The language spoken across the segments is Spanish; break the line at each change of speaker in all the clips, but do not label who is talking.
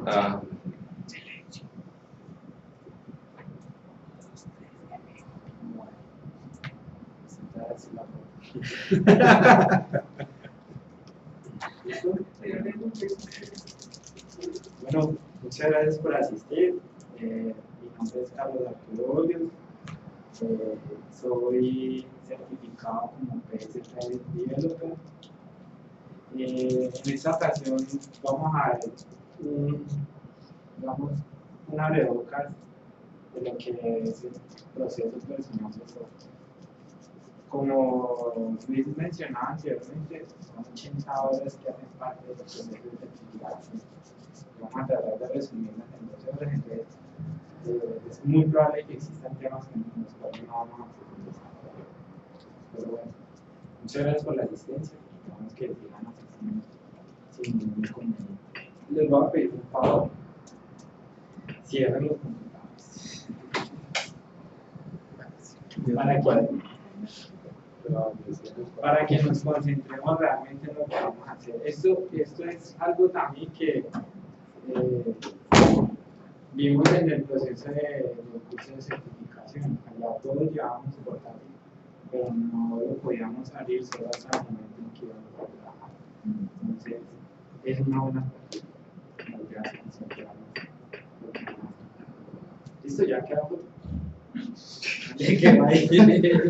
Ah,
Bueno, muchas gracias por asistir. Mi nombre es Carlos Arturo Hoyos. Soy certificado como PSP Developer. En esta ocasión vamos a ver digamos, un abrebocas de lo que es el proceso personal de software. Como Luis mencionaba anteriormente, son 80 horas que hacen parte del proceso de certificación. Vamos a tratar de resumirlas en 12 horas, entonces es muy probable que existan temas en los cuales no vamos a profundizar. Pero bueno, muchas gracias por la asistencia. Esperamos que sigan asistiendo sin ningún inconveniente. Les voy a pedir un favor. Cierren los computadores. Para que nos concentremos realmente en lo que vamos a hacer. Esto es algo también que vimos en el proceso del curso de certificación. Allá todos llevábamos portátil, pero no lo podíamos abrir solo hasta el momento en que íbamos a trabajar. Entonces, es una buena práctica. Listo, ya quedó.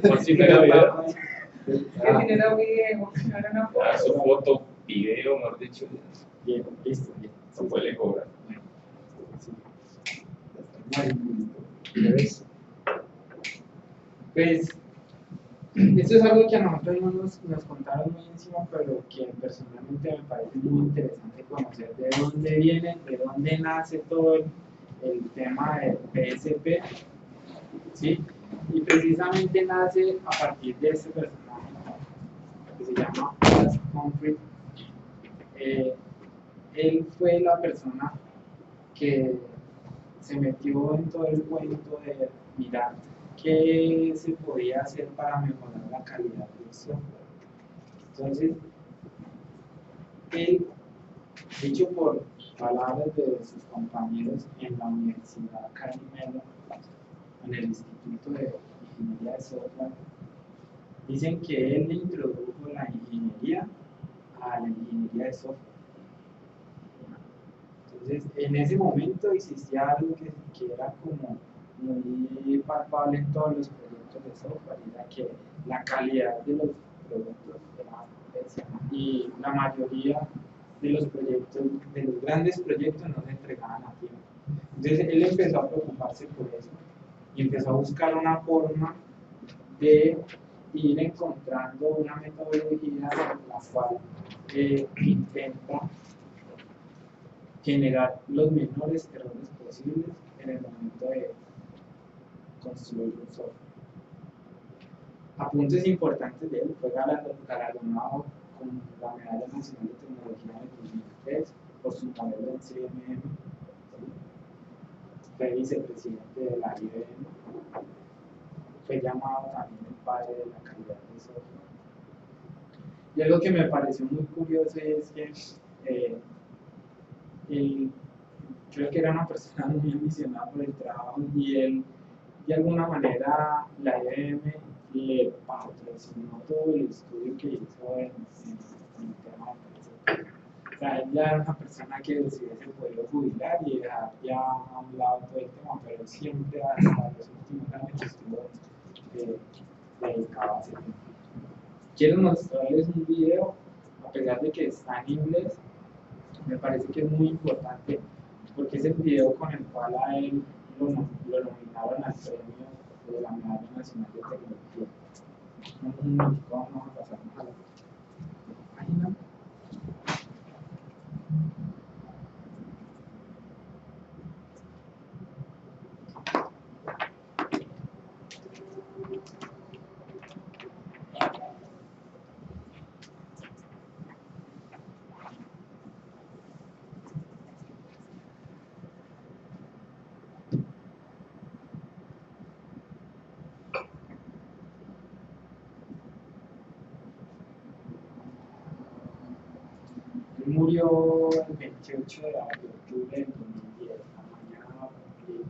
por si no era video.
Que genera video, genera una
Ah, su
foto.
foto, video, mejor dicho,
Bien, listo, bien.
se puede cobrar.
Sí. Pues, esto es algo que a nosotros no nos contaron muy encima, pero que personalmente me parece muy interesante conocer de dónde viene, de dónde nace todo el tema del PSP, ¿sí? Y precisamente nace a partir de este personaje que se llama Horace Humphrey. Él fue la persona que se metió en todo el cuento de mirar qué se podía hacer para mejorar la calidad del software. Entonces, él, dicho por palabras de sus compañeros en la Universidad Carnegie Mellon, en el Instituto de Ingeniería de Software, dicen que él le introdujo la ingeniería a la ingeniería de software. Entonces, en ese momento existía algo que era como muy palpable en todos los proyectos de software, era que la calidad de los productos era pésima y la mayoría de los proyectos, de los grandes proyectos, no se entregaban a tiempo. Entonces, él empezó a preocuparse por eso y empezó a buscar una forma de ir encontrando una metodología en la cual intenta generar los menores errores posibles en el momento de construir un software. Apuntes importantes de él: fue galardonado con la Medalla Nacional de Tecnología en el 2003 por su modelo en CMM, fue vicepresidente de la IBM, fue llamado también el padre de la calidad del software. Y algo que me pareció muy curioso es que él, creo que era una persona muy ambicionada por el trabajo y él, de alguna manera, la IBM le patrocinó todo el estudio que hizo en el tema de PSP. O sea, él ya era una persona que si hubiese podido jubilar y dejar ya a un lado todo el tema, pero siempre hasta los últimos años estuvo dedicado a ese tema. Quiero mostrarles un video, a pesar de que está en inglés, me parece que es muy importante porque es el video con el cual a él lo nominaron al premio de la Medalla Nacional de Tecnología. Un momentico, vamos a pasarnos a la página. murió el 28 de octubre del 2010. Mañana va a cumplir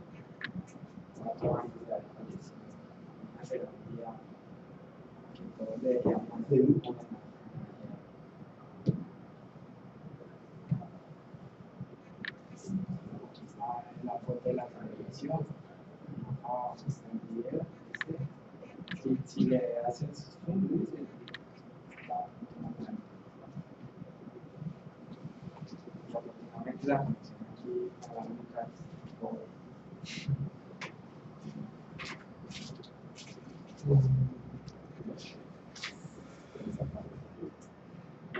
4 años de haber fallecido. Será un día que todos deberíamos de luto. Aquí está la foto de la transmisión. Abajo está el video. Si le haces zoom, dice, afortunadamente la conexión aquí a la nunca es pobre.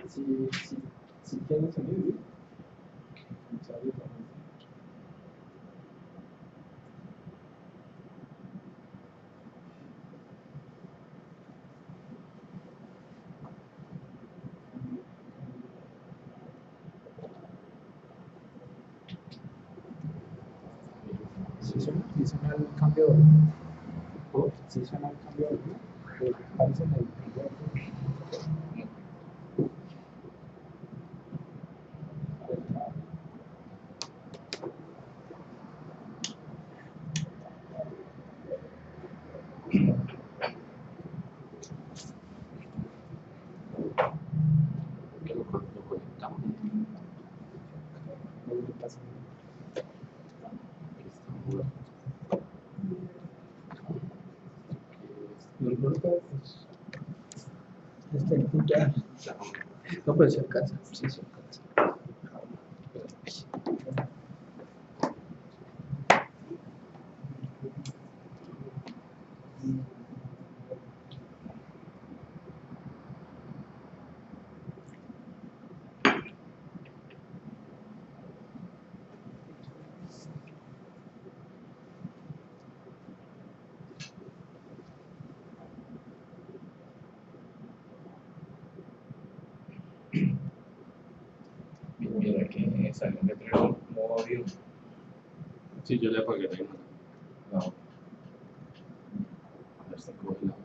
Si tiene sonido, si suena el cambio de volumen, si suena el cambio de volumen, aparece en el video.
Lo conectamos.
Está en punto A. No puede ser casa. Sí, se alcanza.
Mira que sale un letrero modo avión.
Sí, yo le apagué la imagen.
No.
A ver si coge la otra.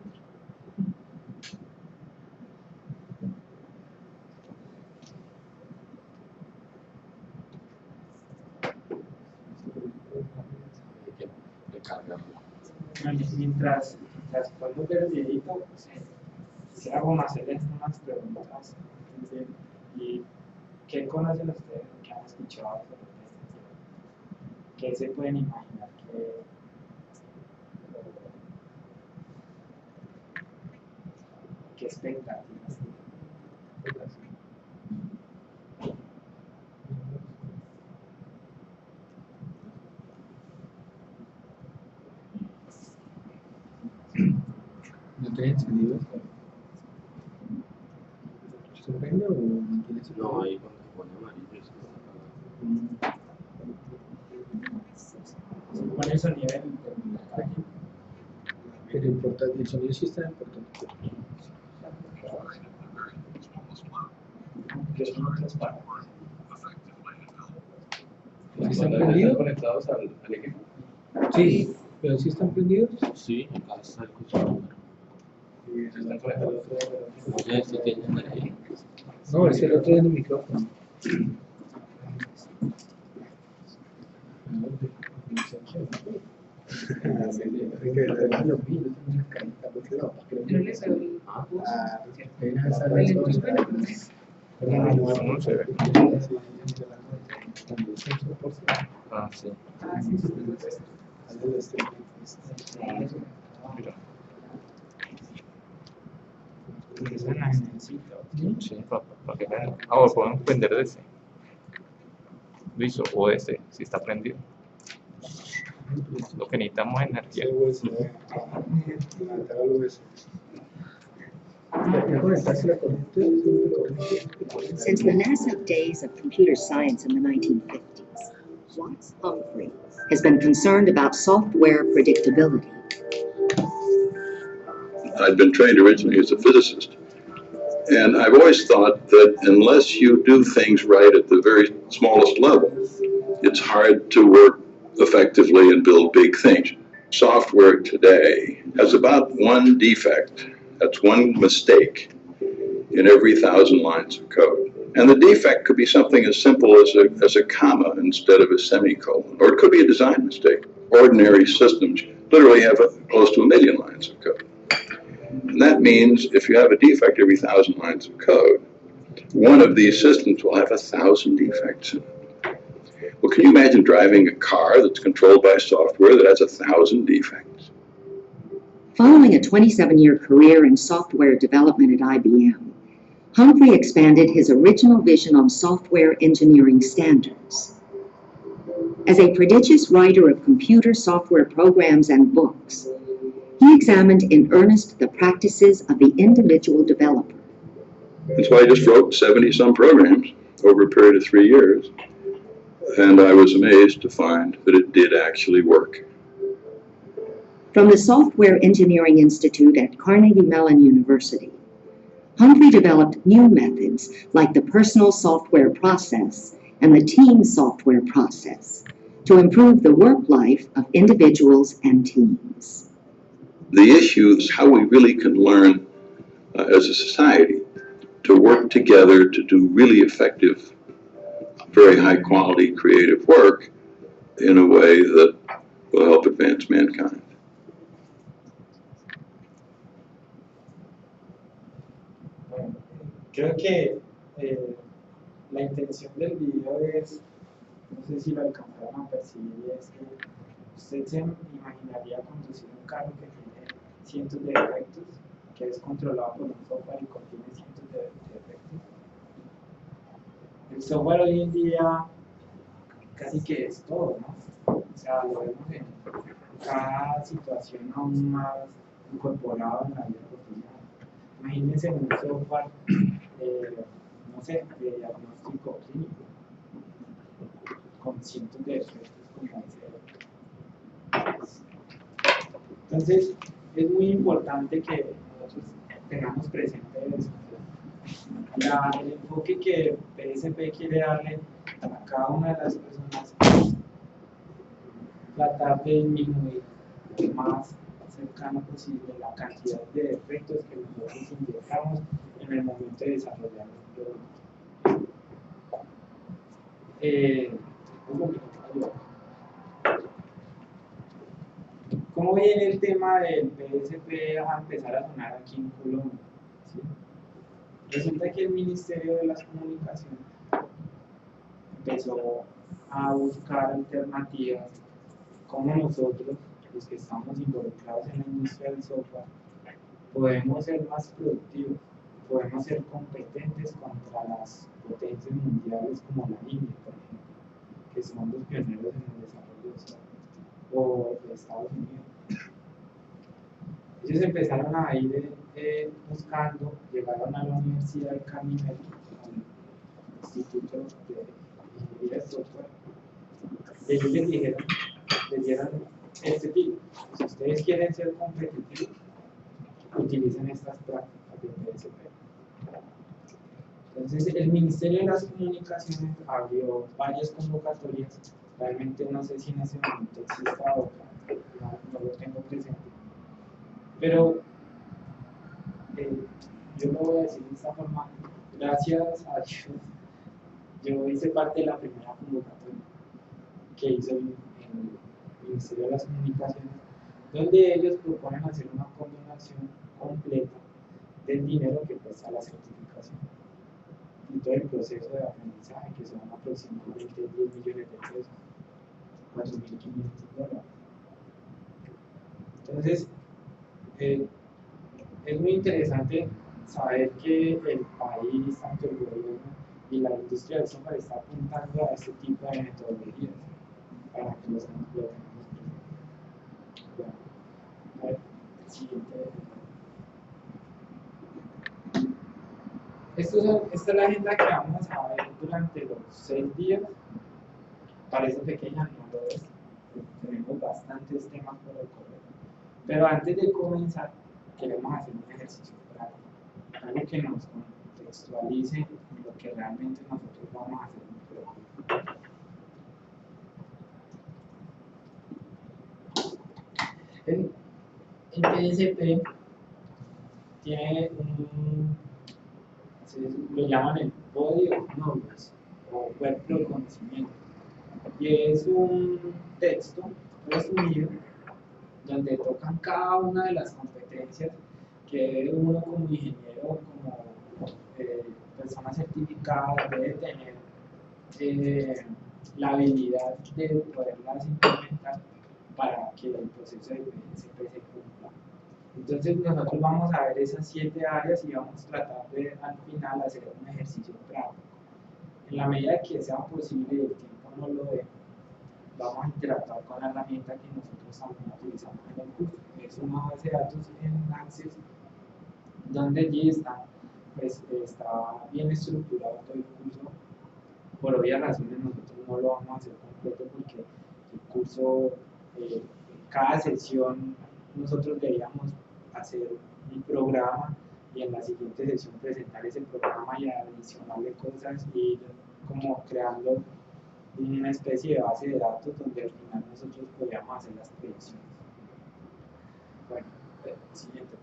Hay que recargarlo.
Mientras podemos ver el videito, quisiera como hacerles unas preguntas. ¿Y qué conocen ustedes? ¿Qué han escuchado sobre este? ¿Qué se pueden imaginar? ¿Qué expectativas tienen?
¿No te encendido? ¿Se prende o mantiene ese
No, ahí cuando se pone amarillo es que está apagado.
Se pone el sonido del aquí.
Pero importante, el sonido sí está importante.
Que son otras partes.
¿Sí están
¿Están
prendidos?
conectados al equipo?
Sí, pero sí están prendidos.
Sí, acá está el cuchillo.
¿Están conectados?
No sé si tiene energía.
No, es el otro en el micrófono.
Yo les doy
Ah,
No se ve. Ah, sí. Mira.
Esa la necesito.
Sí, para que vean. Ah, o podemos prender ese. Listo, o ese, si está prendido. Lo que necesitamos es energía.
Since the nascent days of computer science in the 1950s, Watts Humphrey has been concerned about software predictability.
I'd been trained originally as a physicist, and I've always thought that unless you do things right at the very smallest level, it's hard to work effectively and build big things. Software today has about one defect. That's one mistake in every 1,000 lines of code. And the defect could be something as simple as a comma instead of a semicolon, or it could be a design mistake. Ordinary systems literally have close to 1 million lines of code. And that means if you have a defect every 1,000 lines of code, one of these systems will have 1,000 defects in it. Well, can you imagine driving a car that's controlled by software that has 1,000 defects?
Following a 27-year career in software development at IBM, Humphrey expanded his original vision on software engineering standards. As a prodigious writer of computer software programs and books, he examined in earnest the practices of the individual developer.
And so I just wrote 70-some programs over a period of 3 years, and I was amazed to find that it did actually work.
From the Software Engineering Institute at Carnegie Mellon University, Humphrey developed new methods like the personal software process and the team software process to improve the work life of individuals and teams.
The issue is how we really can learn as a society to work together to do really effective, very high quality creative work in a way that will help advance mankind.
Creo que la intención del video es, no sé si lo alcanzaron a percibir, es que usted se imaginaría conducir un carro que tiene cientos de defectos, que es controlado por un software y contiene cientos de defectos. El software hoy en día casi que es todo, ¿no? O sea, lo vemos en cada situación aún más incorporado en la vida cotidiana. Imagínense un software, no sé, de diagnóstico clínico, con cientos de efectos como ese. Entonces, es muy importante que nosotros tengamos presente eso. El enfoque que PSP quiere darle a cada una de las personas es tratar de disminuir lo más cercano posible la cantidad de defectos que nosotros inyectamos en el momento de desarrollar un producto. ¿Cómo viene el tema del PSP a empezar a sonar aquí en Colombia? ¿Sí? Resulta que el Ministerio de las Comunicaciones empezó a buscar alternativas como nosotros, los que estamos involucrados en la industria del software, podemos ser más productivos, podemos ser competentes contra las potencias mundiales como la India, por ejemplo, que son los pioneros en el desarrollo de software, o de Estados Unidos. Ellos empezaron a ir buscando, llegaron a la Universidad de Carnegie, al Instituto de Ingeniería de Software, y ellos les dieron este tipo. Si ustedes quieren ser competitivos, utilicen estas prácticas de PSP. Entonces, el Ministerio de las Comunicaciones abrió varias convocatorias. Realmente no sé si en ese momento exista otra, no lo tengo presente. Pero yo lo voy a decir de esta forma: gracias a Dios, yo hice parte de la primera convocatoria que hizo el Ministerio de las Comunicaciones, donde ellos proponen hacer una condonación completa del dinero que cuesta la certificación y todo el proceso de aprendizaje, que son aproximadamente 10 millones de pesos, $4.500. Entonces, es muy interesante saber que el país, tanto el gobierno y la industria del software está apuntando a este tipo de metodologías para que los tengamos presentes. Bueno, a ver, siguiente. Esta es la agenda que vamos a ver durante los 6 días. Parece pequeña, no lo es. Tenemos bastantes temas por recorrer. Pero antes de comenzar, queremos hacer un ejercicio práctico, algo que nos contextualice en lo que realmente nosotros vamos a hacer en el programa. El PSP tiene lo llaman el Body of Knowledge o Cuerpo de Conocimiento. Y es un texto resumido donde tocan cada una de las competencias que uno como ingeniero, como persona certificada debe tener la habilidad de poderlas implementar para que el proceso de PNCP se cumpla. Entonces nosotros vamos a ver esas 7 áreas y vamos a tratar de al final hacer un ejercicio práctico. En la medida que sea posible y el tiempo no lo dé, vamos a interactuar con la herramienta que nosotros también utilizamos en el curso. Es una base de datos en Access, donde allí está, pues, está bien estructurado todo el curso. Por obvias razones nosotros no lo vamos a hacer completo porque el curso, cada sesión nosotros deberíamos hacer un programa y en la siguiente sesión presentar ese programa y adicionarle cosas y ir como creando una especie de base de datos donde al final nosotros podríamos hacer las predicciones. Bueno, siguiente.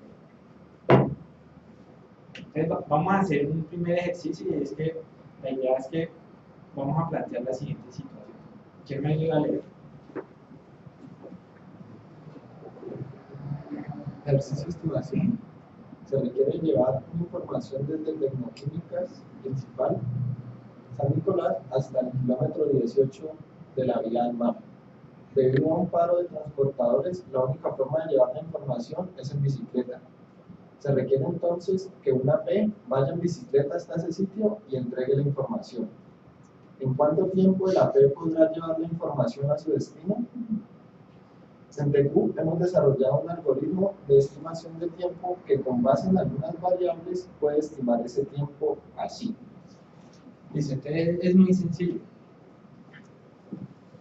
Entonces, vamos a hacer un primer ejercicio y es que la idea es que vamos a plantear la siguiente situación. ¿Quién me ayuda a leer?
Ejercicio de estimación. Se requiere llevar información desde Tecnoquímicas principal, San Nicolás, hasta el kilómetro 18 de la vía del mar. Debido a un paro de transportadores, la única forma de llevar la información es en bicicleta. Se requiere entonces que una P vaya en bicicleta hasta ese sitio y entregue la información. ¿En cuánto tiempo el AP podrá llevar la información a su destino? En TQ hemos desarrollado un algoritmo de estimación de tiempo que con base en algunas variables puede estimar ese tiempo así.
Listo, entonces es muy sencillo.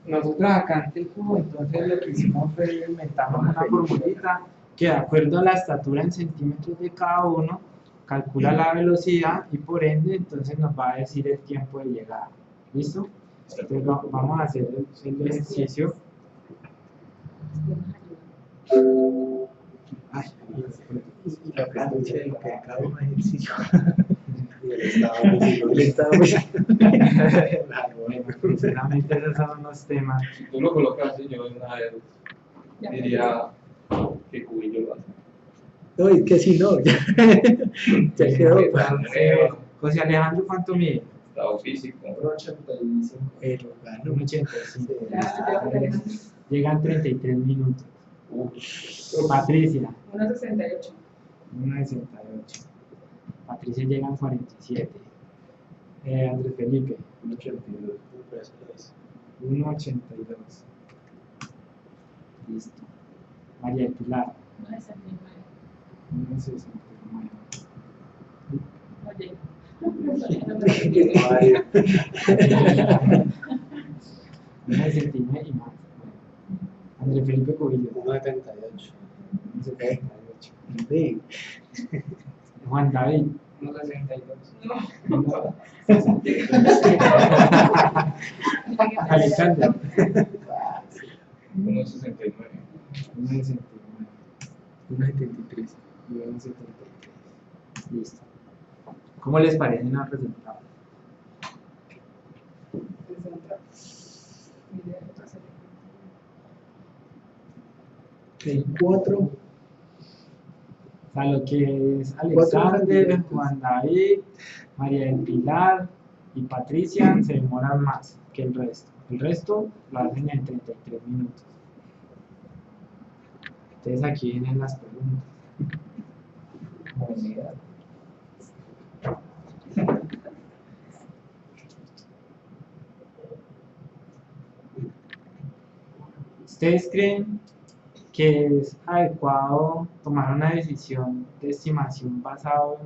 Nosotros acá en TQ, entonces lo que hicimos fue inventarnos una formulita que de acuerdo a la estatura en centímetros de cada uno, calcula la velocidad y por ende entonces nos va a decir el tiempo de llegada. ¿Listo? Entonces vamos a hacer el ejercicio.
Ay, y la plancha de cada uno ejercicio. El estado
Bueno, sinceramente esos son los temas.
Si tú lo colocas así, yo diría que Cubillo lo hace.
No, es que si no, ya quedó.
José Alejandro, ¿cuánto mide?
Estado físico.
85. Pero ganó.
85. Llegan 33 minutos. Patricia.
1.68.
1.68. Patricia llegan 47. Andrés Felipe.
1.82.
1.82. Listo. María del Pilar.
1.69.
1.69.
Oye.
1.69 y más. Andrés Felipe Covillo.
1.78.
1.78. Juan David.
1.62.
Alexander.
1.69.
1.69.
1.73.
1.73. Listo. ¿Cómo les parecen los resultados?
El 4.
O sea, lo que es Alexander, Juan David, María del Pilar y Patricia se demoran más que el resto. El resto lo hacen en 33 minutos. Entonces aquí vienen las preguntas. ¿Ustedes creen que es adecuado tomar una decisión de estimación basado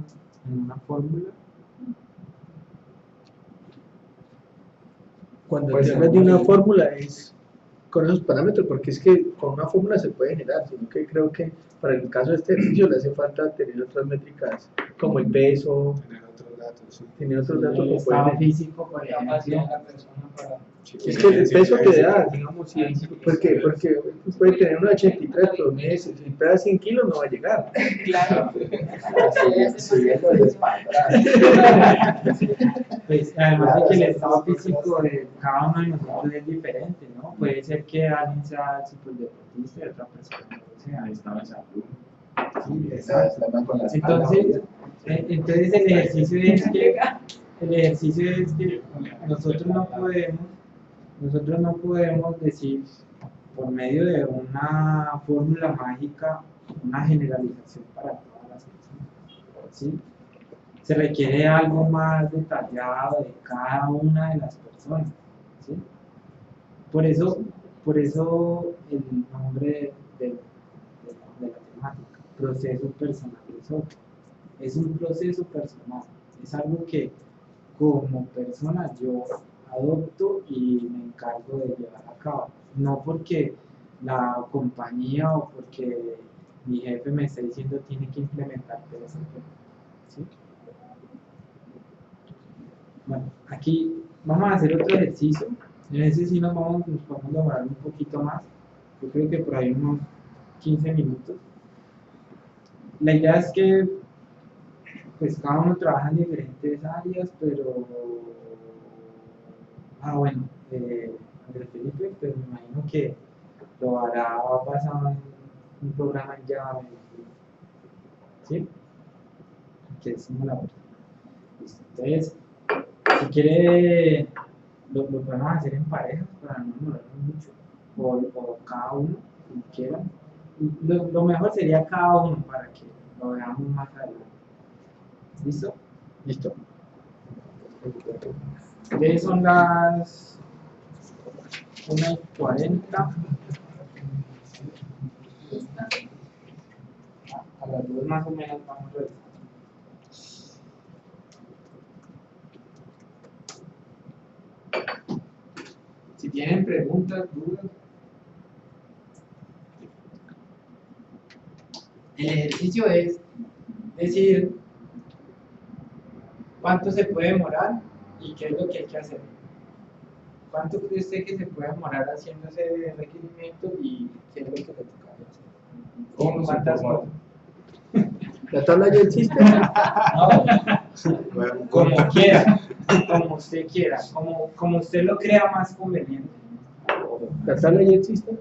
en una fórmula?
Cuando
Pues,
te hablas de una fórmula es con esos parámetros, porque es que con una fórmula se puede generar, sino que creo que para el caso de este ejercicio le hace falta tener otras métricas como el peso,
Tener otros
datos, sí.
Tiene otros datos
El
que
estado
pueden.
físico, por
capacidad de
ejemplo.
la persona para...
Es que el peso te da, digamos, sí, porque puede tener unos 83, pero si pesa 100 kilos no va a llegar.
Claro.
Subiendo de espalda.
Pues, además de que el estado físico de cada uno de nosotros es diferente, ¿no? Puede ser que alguien sea superdeportista y otra persona no sea.
Estado de salud.
Sí,
Está con la espalda.
Entonces el ejercicio es que nosotros no podemos decir por medio de una fórmula mágica una generalización para todas las personas, ¿sí? Se requiere algo más detallado de cada una de las personas, ¿sí? Por eso el nombre de la temática, proceso personal de software. Es un proceso personal, es algo que como persona yo adopto y me encargo de llevar a cabo, no porque la compañía o porque mi jefe me está diciendo tiene que implementar PSP, ¿sí? Bueno, aquí vamos a hacer otro ejercicio, en ese sí nos podemos demorar un poquito más, yo creo que por ahí unos 15 minutos. La idea es que pues cada uno trabaja en diferentes áreas, pero bueno, Andrés Felipe, pero me imagino que lo hará basado en un programa en Java, ¿sí? Que es simulador. Listo. Entonces, si quiere, lo podemos hacer en parejas para no demorarnos mucho, o cada uno, si quieran. Lo mejor sería cada uno para que lo veamos más adelante. ¿Listo?
Listo.
Entonces son las 1:40. A las 2 más o menos vamos a revisar. Si tienen preguntas, dudas. El ejercicio es decir cuánto se puede demorar y qué es lo que hay que hacer. ¿Cuánto cree usted que se puede demorar haciendo ese requerimiento y qué es lo que le toca hacer?
¿Cómo se
¿Cuántas
informa?
cosas?
¿La tabla ya existe?
No, como quiera, como usted quiera, como usted lo crea más conveniente.
¿La tabla ya existe?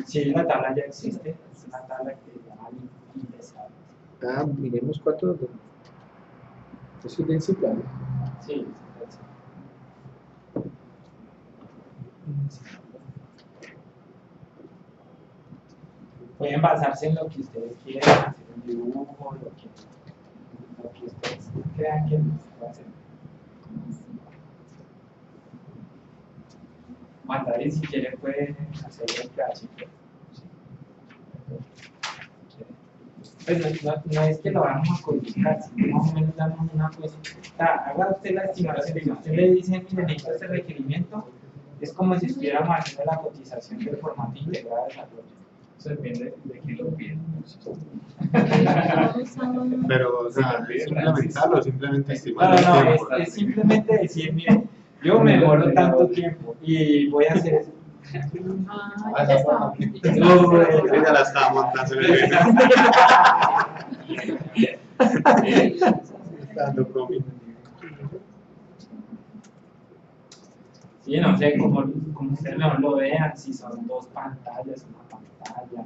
Sí, la tabla ya existe, es una tabla que se llama indexable.
Ah, miremos cuánto. Eso es bien simple, ¿no?
Sí, pueden basarse en lo que ustedes quieran, hacer un dibujo, lo que ustedes crean que les puede hacer. Mandar y si quieren pueden hacerlo en PHP. Pues no es que lo vamos a codificar, sino más o menos damos una cosa. Haga usted la estimación, si usted le dice, mire, necesito este requerimiento, es como si estuviéramos haciendo la cotización del formato integrado de desarrollo. Eso depende de quién lo pide.
Pero, o sea, ¿es implementarlo o simplemente estimar el
No,
tiempo?
es simplemente decir, mire, yo me demoro tanto tiempo y voy a hacer eso.
Ah, ya está.
Ella la estaba montando en el video. Está dando cómic.
Sí, no sé, como ustedes lo vean, si son dos pantallas, una pantalla.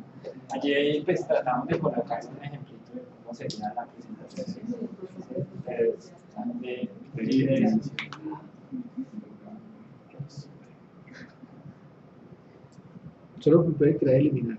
Allí pues tratamos de colocar un ejemplito de cómo sería la presentación. Ustedes están de libres.
Solo puede crear y eliminar.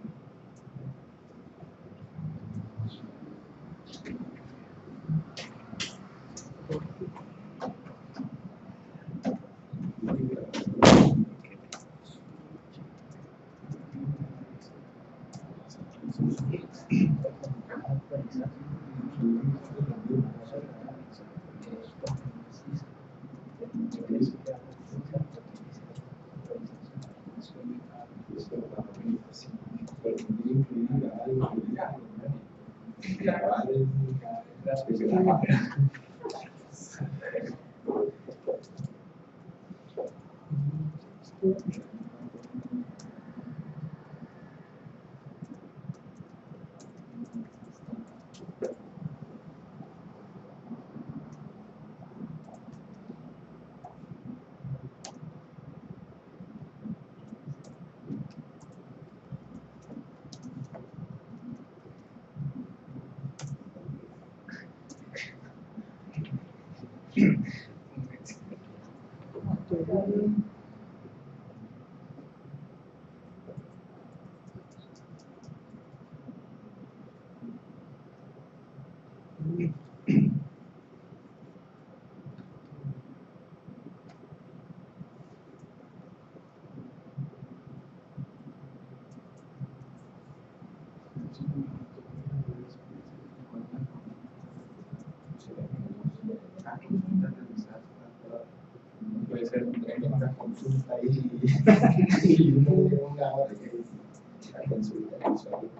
Puede ser
una consulta ahí y una hora que la consulta del usuario.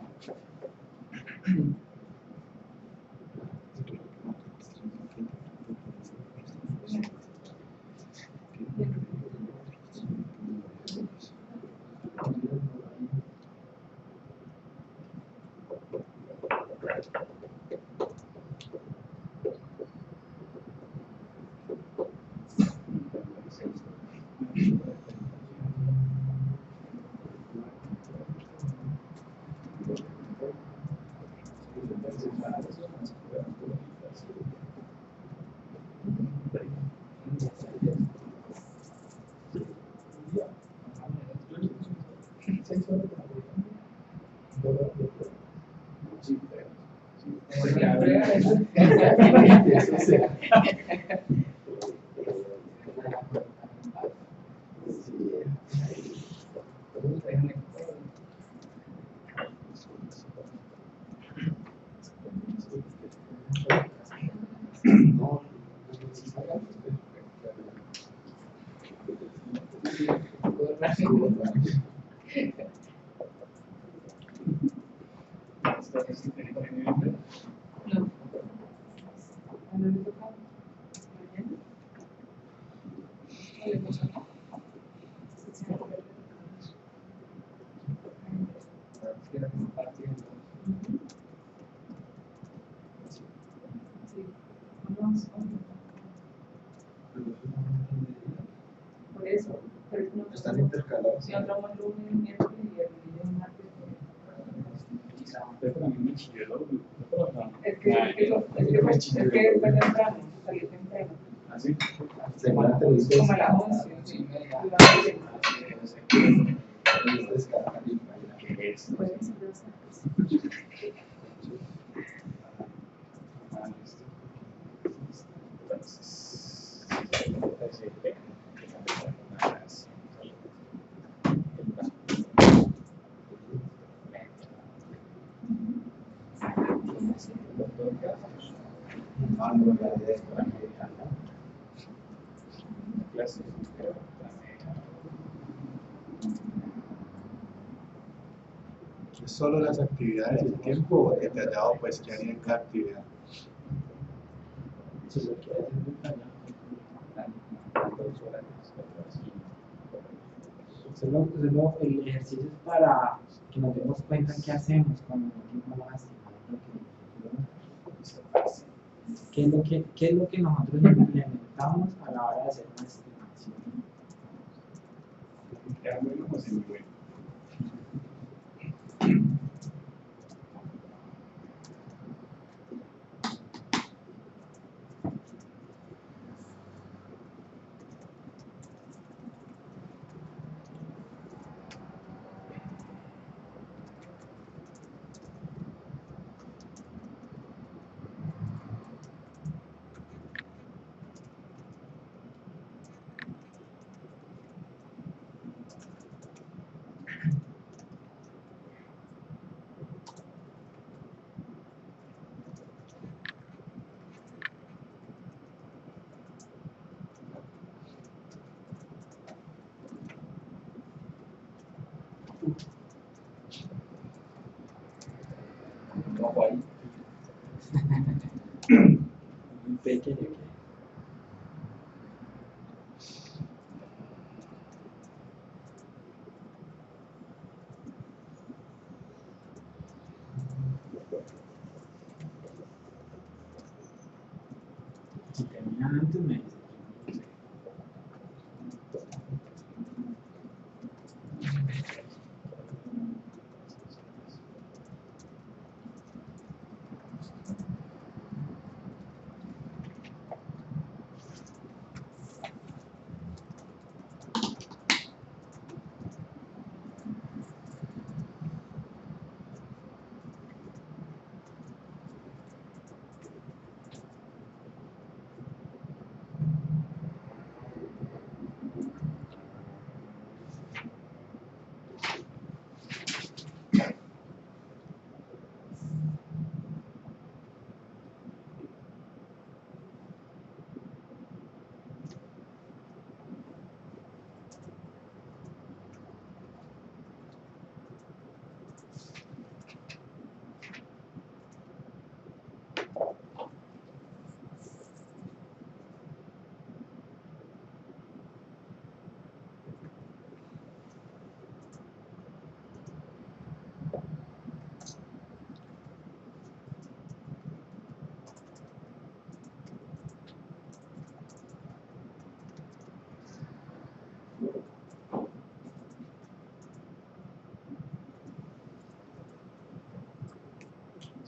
Por eso, pero es que nosotros
Están intercalados.
si entramos el lunes, miércoles y el martes.
Pero también me chilló,
Es que fue temprano, salió temprano.
así.
Según la televisión.
Como a las 11, sí.
¿Qué es?
Pueden ser dos.
¿Es solo las actividades y el tiempo o detallado pues qué haría en cada actividad?
Solo el ejercicio es para que nos demos cuenta qué hacemos cuando no tenemos más ¿qué es lo que nosotros implementamos a la hora de hacer una estimación? Muy pequeño. tenían antes me dicen.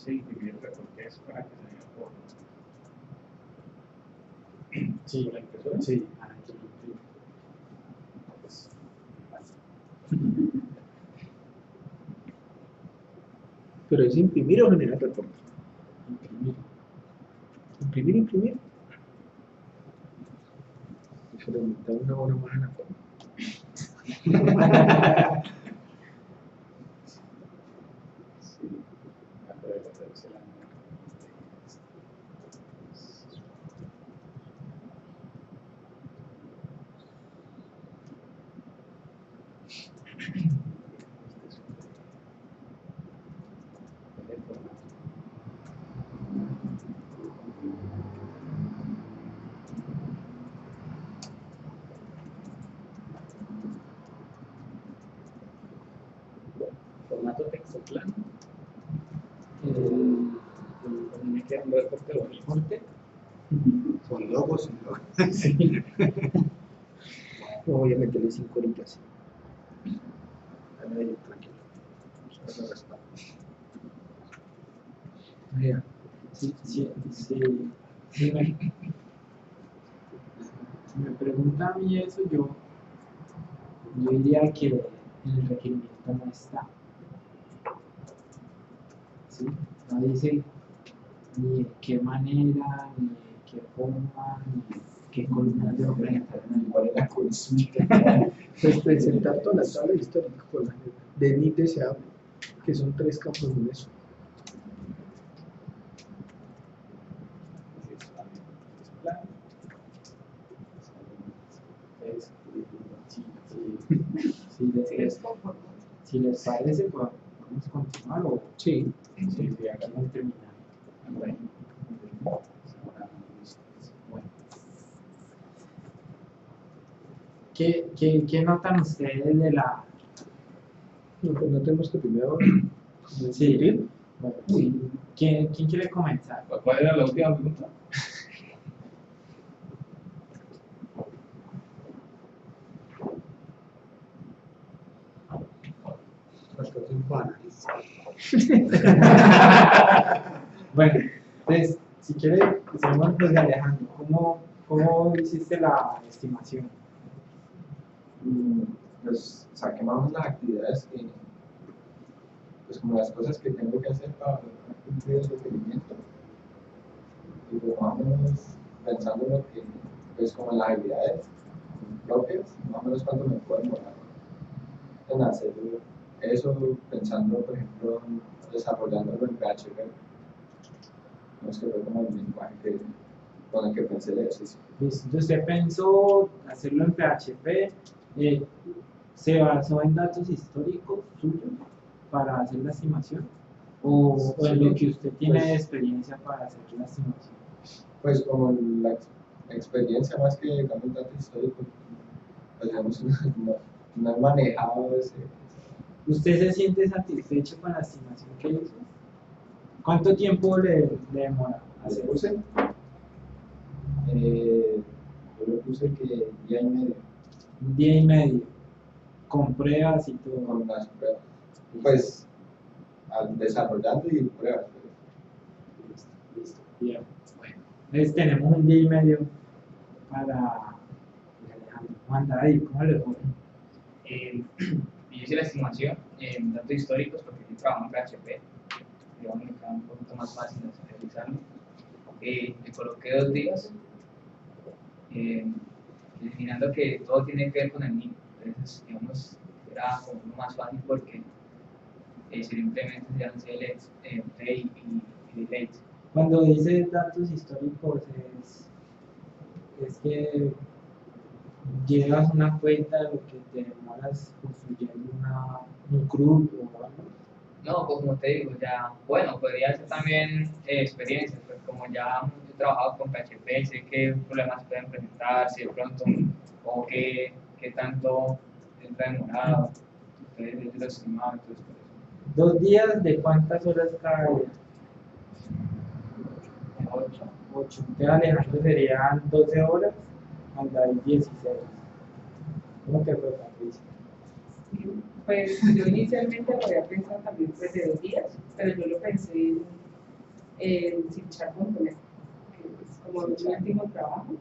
Sí, dividir porque es para que se vea por
Sí,
la impresora.
sí,
Pero es imprimir o generar reporte.
imprimir.
Imprimir. Eso le aumenta una hora más a la forma.
Sí, pero debe hacerse la formato texto plano. Me queda un reporte bonito.
Reporte.
Con logos y logos.
Sí.
Voy a meterle 5 horitas. Tranquilo. Eso resta.
Mira, si me pregunta a mí eso, yo diría que en el requerimiento no está. ¿Sí? No dice ni de qué manera, ni de qué forma, ni de qué columnas de representación.
¿Cuál es la consulta? Pues presentar toda la tabla histórica con la de NIT deseable, que son 3 campos en eso.
Si les parece, pues, vamos a continuar o
Sí.
de aquí no terminar.
Bueno.
¿Qué notan ustedes de la...
No, pues no tenemos que primero
Sí.
discutir.
Bueno, sí. ¿Quién quiere comenzar?
¿Cuál era la última pregunta?
Falta tiempo de análisis.
Bueno, entonces, si quiere, empecemos desde Alejandro. ¿Cómo hiciste la estimación?
Pues saquemos las actividades que, pues como las cosas que tengo que hacer para cumplir el requerimiento. Y pues más o menos pensando en lo que, pues como en las habilidades propias, más o menos cuánto me puedo demorar en hacer eso, pensando por ejemplo en desarrollándolo en PHP. No es que fue como el lenguaje con el que pensé el ejercicio.
Listo. ¿Usted pensó hacerlo en PHP? ¿Se basó en datos históricos suyos para hacer la estimación? ¿O en lo que usted tiene de experiencia para hacer la estimación?
Pues como la experiencia más que digamos datos históricos, pues digamos, no he manejado ese.
¿Usted se siente satisfecho con la estimación que hizo? ¿Cuánto tiempo le demora
¿Le
hacer?
puse? Yo le puse que día y medio,
Un día y medio, con pruebas y todo.
con las pruebas. Pues, desarrollando y pruebas.
Listo, bien. Bueno, entonces tenemos un día y medio para Alejandro. Juan David, ¿cómo le fue?
Yo hice la estimación en datos históricos porque yo trabajo en PHP, digamos que queda un poquito más fácil de realizarlo. Le coloqué 2 días, eliminando que todo tiene que ver con el niño. Entonces, digamos, era como uno más fácil porque simplemente se dan play y delete.
Cuando dice datos históricos es que llevas una cuenta de lo que te demoras construyendo un CRUD o algo.
No, pues como te digo, ya, bueno, podría ser también experiencia, pues como ya he trabajado con PHP, sé qué problemas pueden presentar, si de pronto, o qué tanto está demorado, entonces yo lo estimaba, entonces por eso.
2 días de cuántas horas cada día.
8.
8. Entonces Alejandro serían 12 horas, Juan David 16. ¿Cómo te fue, Patricia?
Pues yo inicialmente lo había pensado también pues de 2 días, pero yo lo pensé en Chat.net, que es como mi último trabajo.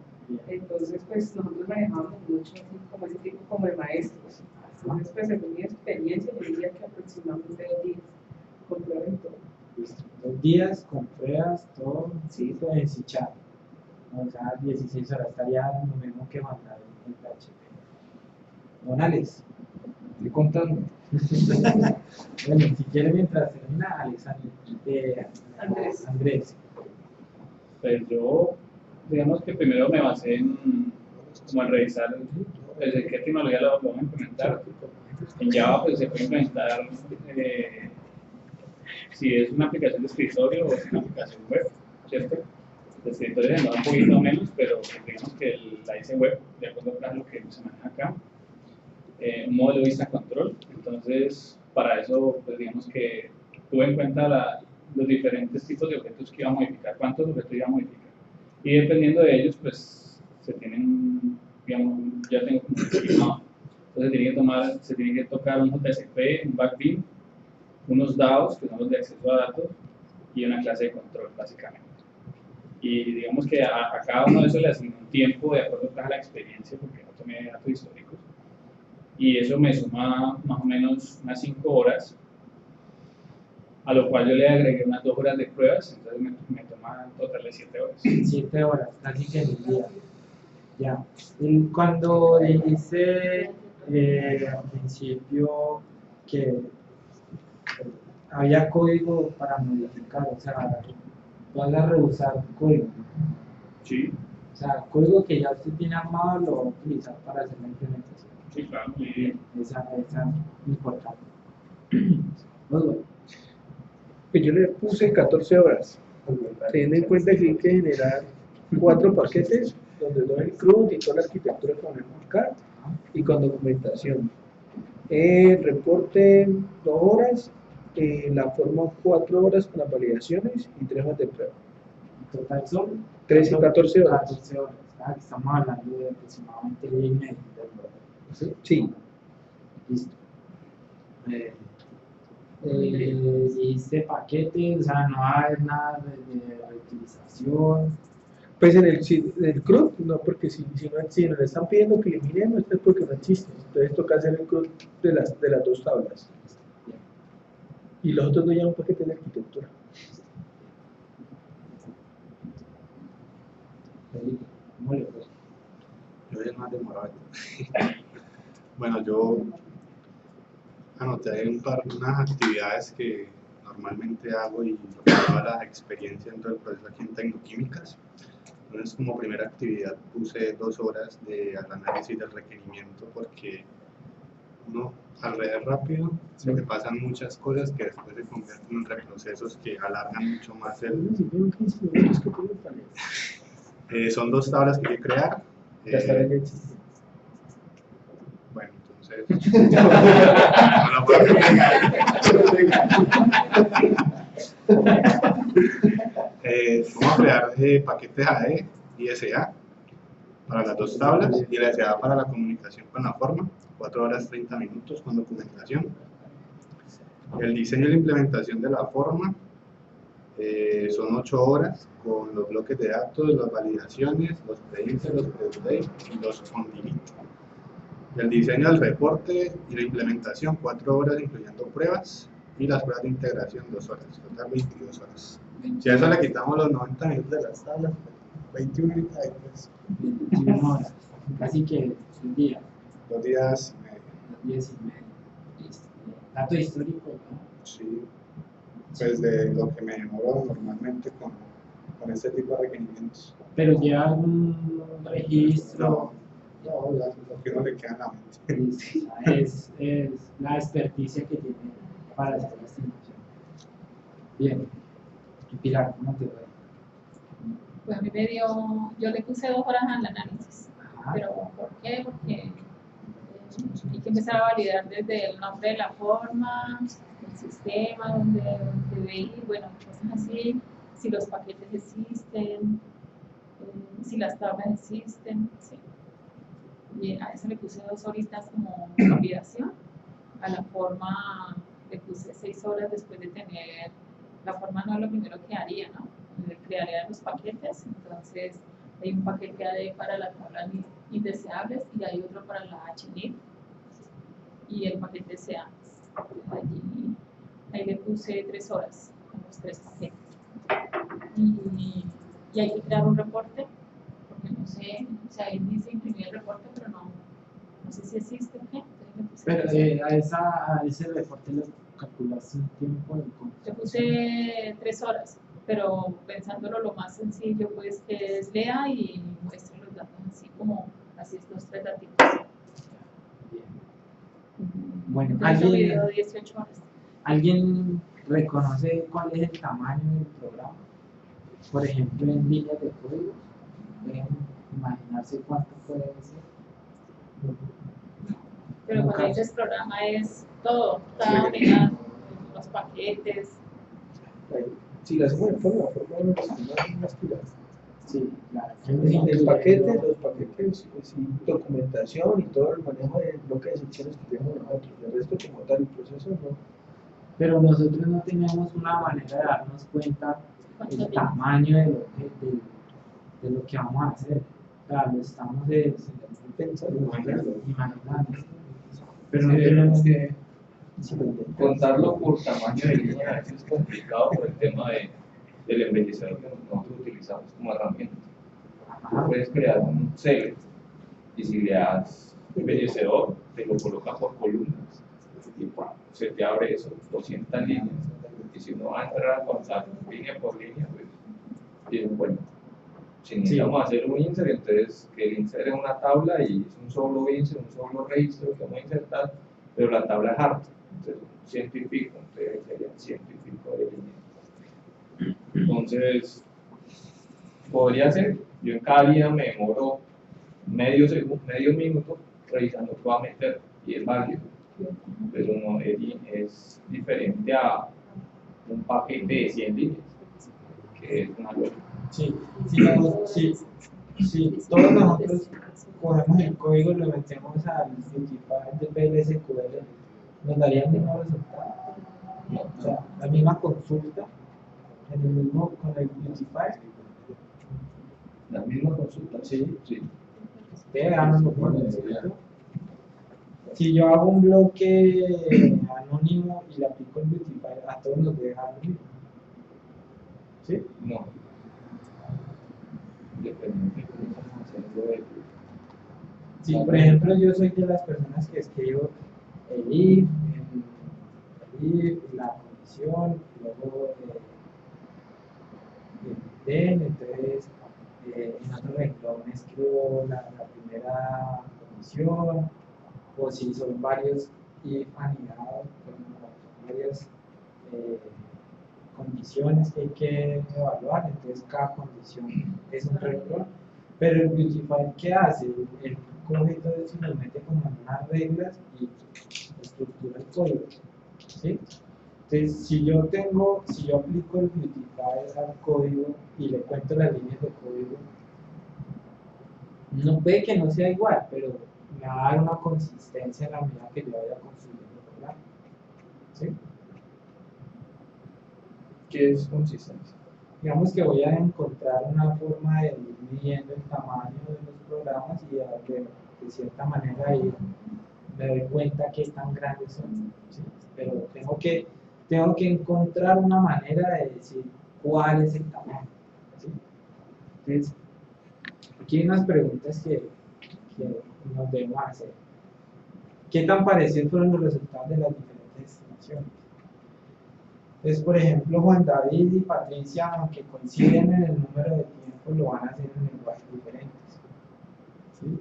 Entonces pues nosotros manejábamos mucho así, como ese tipo como de maestros. Entonces pues según mi experiencia yo diría que aproximadamente 2 días con pruebas y todo.
Listo. 2 días con pruebas, todo, sí, todo en Chat. O sea, 16 horas, estaría lo mismo que mandar en PHP. Don Alex,
Estoy contando.
bueno, si quiere mientras termina, Andrés.
Pues yo, digamos que primero me basé en como en revisar desde qué tecnología lo vamos a implementar. En Java pues se puede implementar si es una aplicación de escritorio o es una aplicación web, ¿cierto? De escritorio demora un poquito menos, pero digamos que la hice web, de acuerdo a lo que se maneja acá. Un modelo vista control, entonces para eso pues digamos que tuve en cuenta los diferentes tipos de objetos que iba a modificar, cuántos objetos iba a modificar, y dependiendo de ellos pues se tienen, digamos, ya tengo como estimado. Entonces se tiene que tocar un JSP, un backbeam, unos DAOs que son los de acceso a datos y una clase de control básicamente. Y digamos que a cada uno de esos le asigné un tiempo de acuerdo a la experiencia porque no tomé datos históricos. Y eso me suma más o menos unas 5 horas, a lo cual yo le agregué unas 2 horas de pruebas, entonces me toma en total de 7 horas.
7 horas, casi que en el día. Ya. Y cuando dice al principio que había código para modificar, o sea, vas a rehusar código.
Sí,
O sea, código que ya usted tiene armado lo va a utilizar para hacer la implementación.
sí, claro, muy bien.
Esa es importante. Muy bueno.
Pues yo le puse 14 horas, teniendo en cuenta que hay que generar 4 paquetes, donde todo el CRUD y toda la arquitectura que manejamos acá, y con documentación. Reporte 2 horas, la forma 4 horas con las validaciones y 3 horas de prueba.
En total son
13 y 14 horas.
14 horas. Ah, estamos hablando de aproximadamente 10 y medio. ¿Sí?
Sí.
Listo. Dice paquete, o sea, no va a haber nada de reutilización.
Pues en el CRUD, no, porque si nos están pidiendo que eliminemos, esto es porque no existe. Entonces toca hacer el CRUD de las 2 tablas. Y los otros no llevan paquetes de arquitectura.
¿Cómo le fue?
Yo ya no he demorado. Bueno, yo anoté unas actividades que normalmente hago y toda la experiencia dentro del proceso aquí en Tecnoquímicas. Entonces, como primera actividad puse 2 horas de análisis del requerimiento porque uno, al leer rápido, se te pasan muchas cosas que después se convierten en reprocesos que alargan mucho más el... son 2 tablas que hay que crear. Bueno, entonces... no lo puedo vamos a crear paquetes AE y SA para las dos tablas y la SA para la comunicación con la forma, 4 horas 30 minutos con documentación. El diseño y la implementación de la forma son 8 horas con los bloques de datos, las validaciones, los pre-insert, los pre-update y los on-delete. El diseño del reporte y la implementación, 4 horas incluyendo pruebas, y las pruebas de integración, 2 horas, total 22 horas. Si a eso le quitamos los 90 minutos de las tablas, 21 y pues,
21 horas, casi que un día,
2 días y medio.
2 días y medio. Listo. Dato histórico, ¿no?
Sí, pues de lo que me demoro normalmente con este tipo de requerimientos.
Pero lleva algún registro.
No, lo que uno le queda en la mente.
Es la experticia que tiene para hacer la estimación. Bien. Y Pilar, ¿cómo te va?
Pues a mí me dio, yo le puse 2 horas al análisis.
Ajá.
¿Pero por qué? Porque hay que empezar a validar desde el nombre de la forma, el sistema, donde ir, bueno, cosas así, si los paquetes existen, si las tablas existen, sí. Y a eso le puse 2 horitas como validación. A la forma le puse 6 horas después de tener, la forma no es lo primero que haría, ¿no? Crearía los paquetes, entonces hay un paquete AD para las tablas indeseables y hay otro para la HNIP y el paquete SEA. Ahí le puse 3 horas con los 3 paquetes. Y hay que crear un reporte, porque no sé, o sea, ahí dice imprimir el reporte, pero no sé si existe o qué.
Pero a ese reporte le calculaste un tiempo de cuánto.
Le puse 3 horas, pero pensándolo lo más sencillo, pues que es lea y muestre los datos así como así estos 3 datitos.
Bien. Bueno,
Entonces me dio 18 horas.
¿Alguien reconoce cuál es el tamaño del programa? Por ejemplo, en líneas de código, ¿pueden imaginarse cuánto puede ser?
Pero cuando dices programa es todo, cada unidad, los paquetes.
Si las hacemos de forma no nos unas pilas.
Sí, claro.
El paquete, los paquetes, sí, documentación y todo el manejo del bloque de secciones que tenemos nosotros. El resto como tal, el proceso no.
Pero nosotros no tenemos una manera de darnos cuenta del tamaño de lo que vamos a hacer. Claro, lo estamos pensando, imaginando. Pero no tenemos que
Contarlo por tamaño de línea a veces es complicado por el tema del embellecedor que nosotros utilizamos como herramienta. Puedes crear un select y si le das embellecedor, te lo coloca por columnas y se te abre eso, 200 líneas. Y si uno va a entrar a contar línea por línea, pues bien, bueno. Si necesitamos hacer un insert, entonces que el insert es una tabla y es un solo insert, un solo registro que vamos a insertar, pero la tabla es harta. Entonces, 100 y pico, entonces serían 100 y pico de líneas. Entonces, podría ser, yo en cada línea me demoro medio minuto revisando qué va a meter y es válido. Pero no es diferente a un paquete de 100 líneas, que es una lógica.
Sí, todos nosotros cogemos el código y lo metemos al Beautify de PLSQL, nos daría el mismo resultado. O sea, la misma consulta en el mismo con el Beautify.
¿La misma consulta?
Sí. Veámoslo por ejemplo. Si yo hago un bloque anónimo y le aplico el Beautify, a todos nos deja lo mismo. ¿Sí?
No. Depende de cómo estamos haciendo el...
Sí, por ejemplo, yo soy de las personas que escribo el if, la condición, luego el then, entonces en otro renglón escribo la primera condición, o si son varios if anidados, varias condiciones que hay que evaluar, entonces cada condición es un renglón. Pero el Beautify, ¿qué hace? El coge todo eso y lo mete como en unas reglas y estructura el código. ¿Sí? Entonces, si yo aplico el Beautify al código y le cuento las líneas de código, No puede que no sea igual, pero me va a dar una consistencia en la medida que yo vaya construyendo el programa. ¿Sí?
¿Qué es consistencia?
Digamos que voy a encontrar una forma de ir midiendo el tamaño de los programas y de cierta manera ahí me doy cuenta que tan grandes son. ¿Sí? Pero tengo que encontrar una manera de decir cuál es el tamaño. ¿Sí? Entonces, aquí hay unas preguntas que nos debemos hacer. ¿Qué tan parecidos fueron los resultados de las diferentes estimaciones? Entonces, por ejemplo, Juan David y Patricia, aunque coinciden en el número de tiempos, lo van a hacer en lenguajes diferentes. ¿Sí?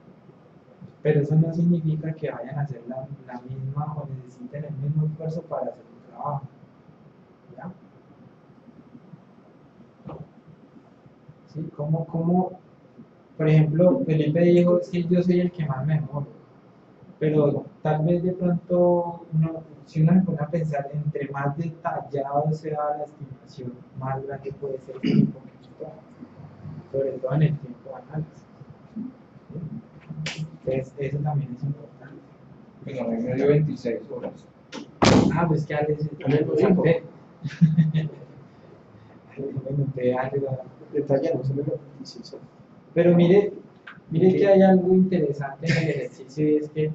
Pero eso no significa que vayan a hacer la misma o necesiten el mismo esfuerzo para hacer un trabajo. ¿Ya? ¿Sí? ¿Cómo? Por ejemplo, Felipe dijo, sí, yo soy el que más me demoro, pero tal vez de pronto, si uno se pone a pensar, entre más detallado sea la estimación, más grande puede ser el tiempo que nos toma, sobre todo en el tiempo de análisis. Entonces, eso también es importante.
Bueno, a mí me dio 26 horas.
Ah, pues que Ale
lo dijo.
Detallamos, se me lo dice.
Pero mire que hay algo interesante en el ejercicio y es que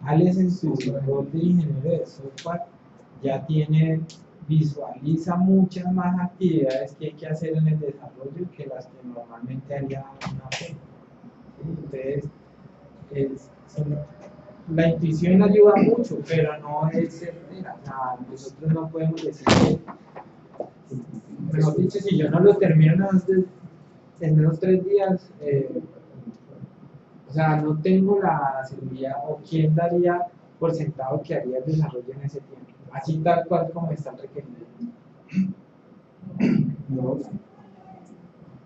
Alex en su rol de ingeniero de software ya visualiza muchas más actividades que hay que hacer en el desarrollo que las que normalmente haría una web. Entonces, la intuición ayuda mucho, pero no es certera. O sea, nosotros no podemos decir que, mejor dicho, si yo no lo termino en unos 3 días, o sea, no tengo la seguridad o quién daría por sentado que haría el desarrollo en ese tiempo, así tal cual como están requeridos.
No,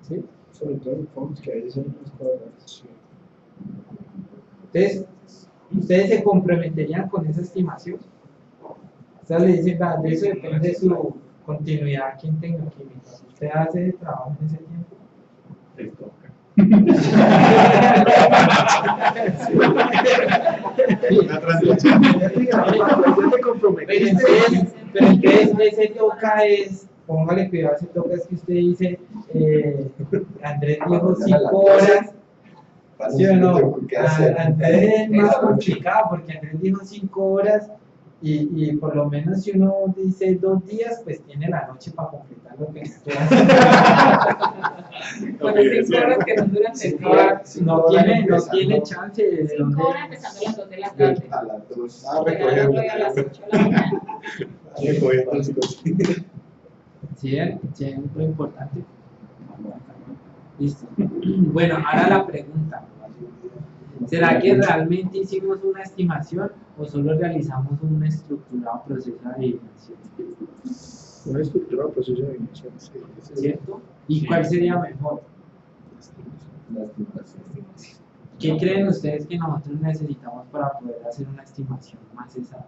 ¿Sí?
sobre todo en forms que a veces son unas cosas.
Entonces, ¿ustedes se comprometerían con esa estimación? O sea, le dicen, de eso depende su continuidad aquí en Tecnoquímica. ¿Usted hace ese trabajo en ese tiempo?
Te toca.
Una transición.
Pero entonces ese toca es, póngale cuidado, ese toca es que usted dice, Andrés dijo 5 horas, ¿sí o no? Andrés es más complicado porque Andrés dijo 5 horas y por lo menos si uno dice 2 días, pues tiene la noche para completar lo que estoy haciendo.
Con las 5 horas que no duran 5 horas.
No tiene chance de
5 horas empezando a las 2 de la tarde.
A las 2.
Llegar al otro día a las 8 de la mañana.
Sí, lo importante. Listo. Bueno, ahora la pregunta. ¿Será que realmente hicimos una estimación o solo realizamos un estructurado proceso de adivinación?
Un estructurado proceso de adivinación.
¿Cierto? ¿Y cuál sería mejor?
La estimación.
¿Qué creen ustedes que nosotros necesitamos para poder hacer una estimación más exacta?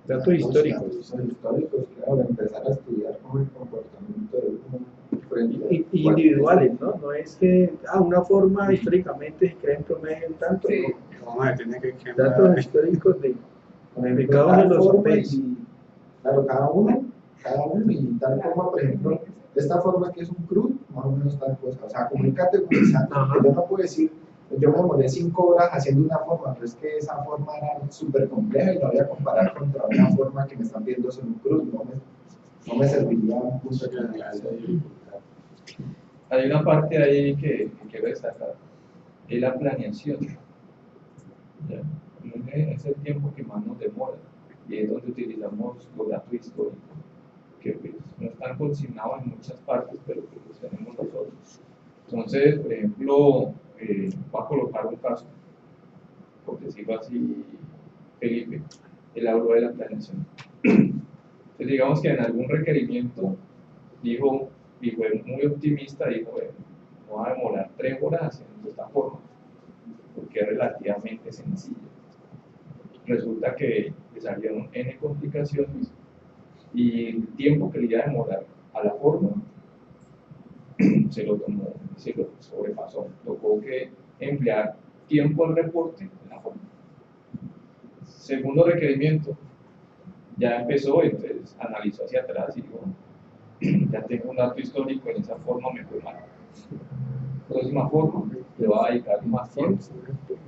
Datos históricos.
Datos históricos, claro, empezar a estudiar cómo el comportamiento de uno frente a
Y individuales, ¿no? No es que una forma históricamente se crea en promedio en tanto.
Sí.
Vamos a tener que
Datos históricos de cada uno de los papeles.
Claro, cada uno y tal forma, por ejemplo, esta forma que es un CRUD, más o menos tal cosa. O sea, como un categorizante, porque yo no puedo decir, yo me demoré 5 horas haciendo una forma, pero es que esa forma era súper compleja y la voy a comparar contra una forma que me están viendo en un CRUD, no me serviría un punto de dificultad.
Hay una parte ahí que quiero destacar, es la planeación. ¿Ya? Es el tiempo que más nos demora y es donde utilizamos los datos históricos, que pues, no están consignados en muchas partes, pero que los tenemos nosotros. Entonces, por ejemplo, voy a colocar un caso, por decirlo así, Felipe, él habló de la planeación. Entonces, digamos que en algún requerimiento dijo, y fue muy optimista, dijo, no va a demorar 3 horas haciendo esta forma, porque es relativamente sencilla. Resulta que le salieron N complicaciones y el tiempo que le iba a demorar a la forma se lo tomó, se lo sobrepasó. Tocó que emplear tiempo al reporte en la forma. Segundo requerimiento, ya empezó, entonces analizó hacia atrás y dijo, ya tengo un dato histórico, en esa forma me fue mal. Próxima forma, le va a dedicar más tiempo.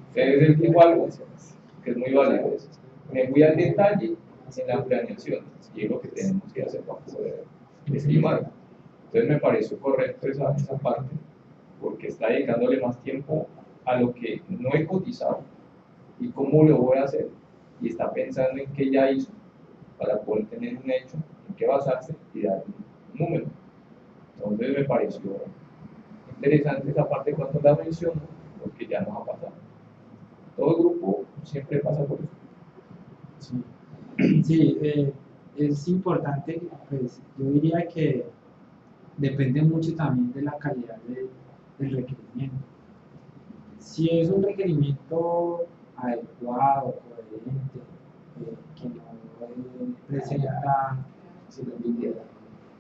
Ustedes dijo algo que es muy válido, me fui al detalle en la planeación, y es lo que tenemos que hacer para poder estimar. Entonces me pareció correcto esa parte, porque está dedicándole más tiempo a lo que no he cotizado y cómo lo voy a hacer, y está pensando en qué ya hizo para poder tener un hecho en qué basarse y dar un número. Entonces me pareció interesante esa parte cuando la menciono, porque ya nos ha pasado. Todo grupo siempre pasa por eso.
Sí, es importante, pues yo diría que depende mucho también de la calidad del requerimiento. Si es un requerimiento adecuado, coherente, que no presenta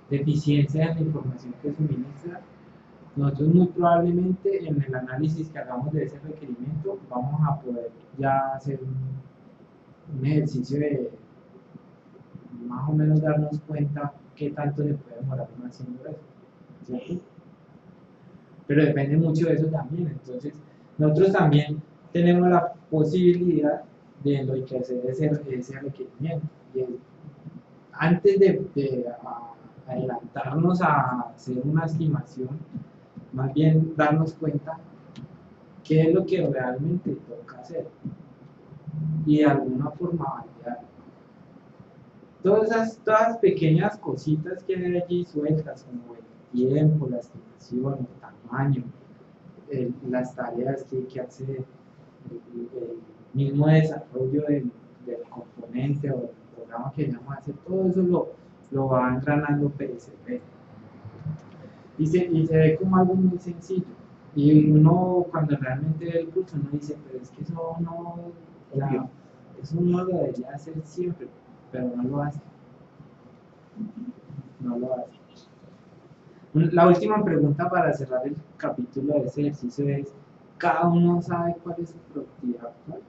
deficiencia en la información que suministra, nosotros muy probablemente en el análisis que hagamos de ese requerimiento vamos a poder ya hacer un ejercicio de más o menos darnos cuenta qué tanto se puede demorar uno haciendo eso, ¿cierto? Pero depende mucho de eso también. Entonces nosotros también tenemos la posibilidad de enriquecer ese requerimiento, y antes de adelantarnos a hacer una estimación, más bien darnos cuenta qué es lo que realmente toca hacer y de alguna forma validar. Todas esas pequeñas cositas que hay allí sueltas, como el tiempo, la estimación, el tamaño, las tareas que hay que hacer, el mismo desarrollo del componente o del programa que vamos a hacer, todo eso lo va engranando PSP. Y se ve como algo muy sencillo. Y uno, cuando realmente ve el curso, uno dice, pero es que eso no lo debería hacer siempre, pero no lo hace. No lo hace. La última pregunta para cerrar el capítulo de ese ejercicio es, ¿cada uno sabe cuál es su productividad actual?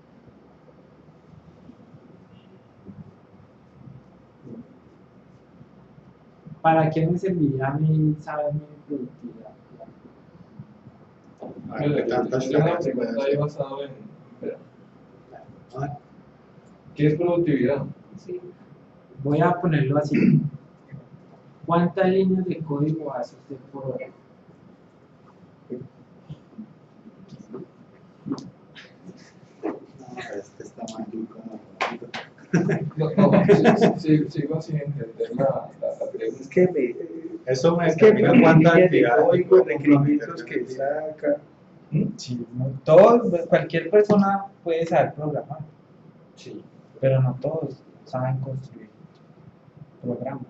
¿Para qué me serviría a mí saber mi productividad actual?
Yo tengo una pregunta ahí basado en... ¿Qué es productividad?
Sí. Voy a ponerlo así. ¿Cuántas líneas de código hace usted por hora?
Este está mal
Sigo sin entender la pregunta.
Es que
eso me
es que
determina cuánta
de
actividad
código, requerimientos que saca.
Sí, cualquier persona puede saber programar, sí, pero no todos saben construir programas,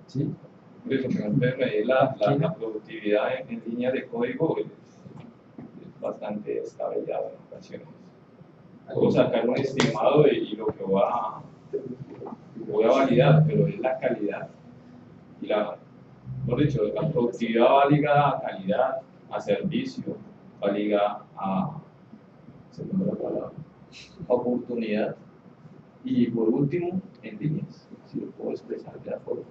¿sí?
Por eso, que antes medir la productividad en línea de código es bastante descabellado en ocasiones. Puedo sacar un estimado y lo que voy a validar, pero es la calidad. Y la productividad va ligada a calidad, a servicio, va ligada a oportunidad. Y por último, en líneas, si lo puedo expresar de la forma.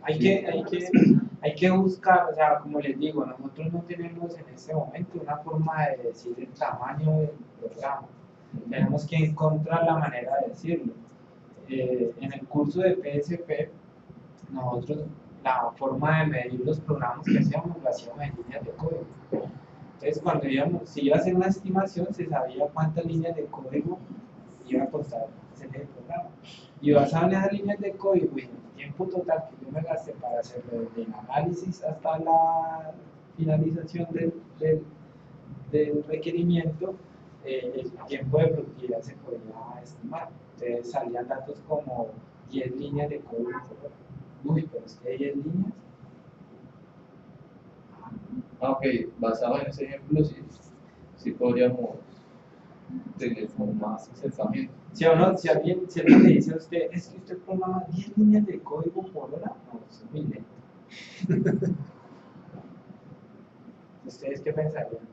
Hay que buscar, o sea, como les digo, nosotros no tenemos en este momento una forma de decir el tamaño del programa. Tenemos que encontrar la manera de decirlo. En el curso de PSP, nosotros la forma de medir los programas que hacíamos lo hacíamos en líneas de código. Entonces, si iba a hacer una estimación, se sabía cuántas líneas de código iba a costar hacer el programa. Y basado en esas líneas de código y en el tiempo total que yo me gasté para hacer desde el análisis hasta la finalización del requerimiento, el tiempo de productividad se podía estimar. Entonces salían datos como 10 líneas de código por hora. Uy, pero es que 10 líneas.
Ok, basado en ese ejemplo, sí podríamos tener como más acercamiento.
Si alguien le dice a usted, es que usted programa 10 líneas de código por hora, no, eso es muy lento. ¿Ustedes qué pensarían?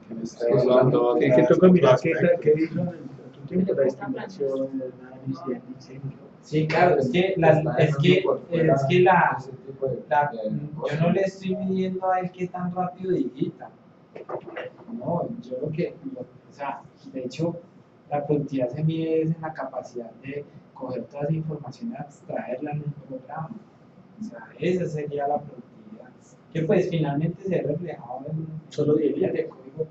Que me está hablando
Es que
otras-
toca mirar
otro
qué
aspecto.
hizo en tu tiempo la estimación, el análisis, el diseño.
Sí, claro, es que yo no le estoy midiendo a él qué tan rápido digita. No, yo o sea, de hecho, la productividad se mide es en la capacidad de coger toda esa información y abstraerla en un programa. O sea, esa sería la productividad. Que pues finalmente se ve reflejado en
Solo 10
líneas de código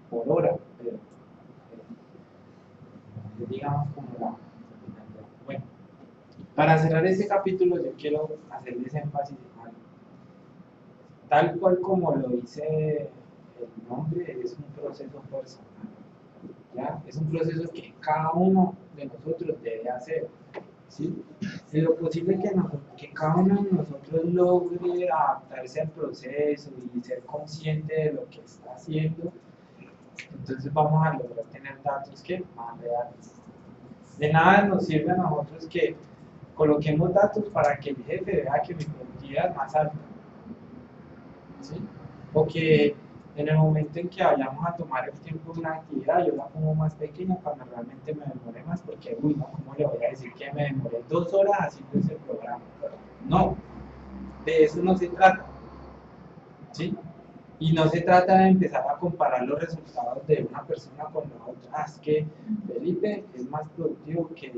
por hora, pero digamos como la finalidad. Bueno, para cerrar este capítulo yo quiero hacerles énfasis en algo. Tal cual como lo dice el nombre, es un proceso personal. ¿Ya? Es un proceso que cada uno de nosotros debe hacer. ¿Sí? En lo posible que cada uno de nosotros logre adaptarse al proceso y ser consciente de lo que está haciendo, entonces vamos a lograr tener datos que más reales. De nada nos sirve a nosotros que coloquemos datos para que el jefe vea que mi productividad es más alta. ¿Sí? O que en el momento en que vayamos a tomar el tiempo de una actividad, yo la pongo más pequeña cuando realmente me demore más, porque, uy, no, ¿cómo le voy a decir que me demoré 2 horas haciendo ese programa? No, de eso no se trata. ¿Sí? Y no se trata de empezar a comparar los resultados de una persona con la otra. Ah, es que Felipe es más productivo que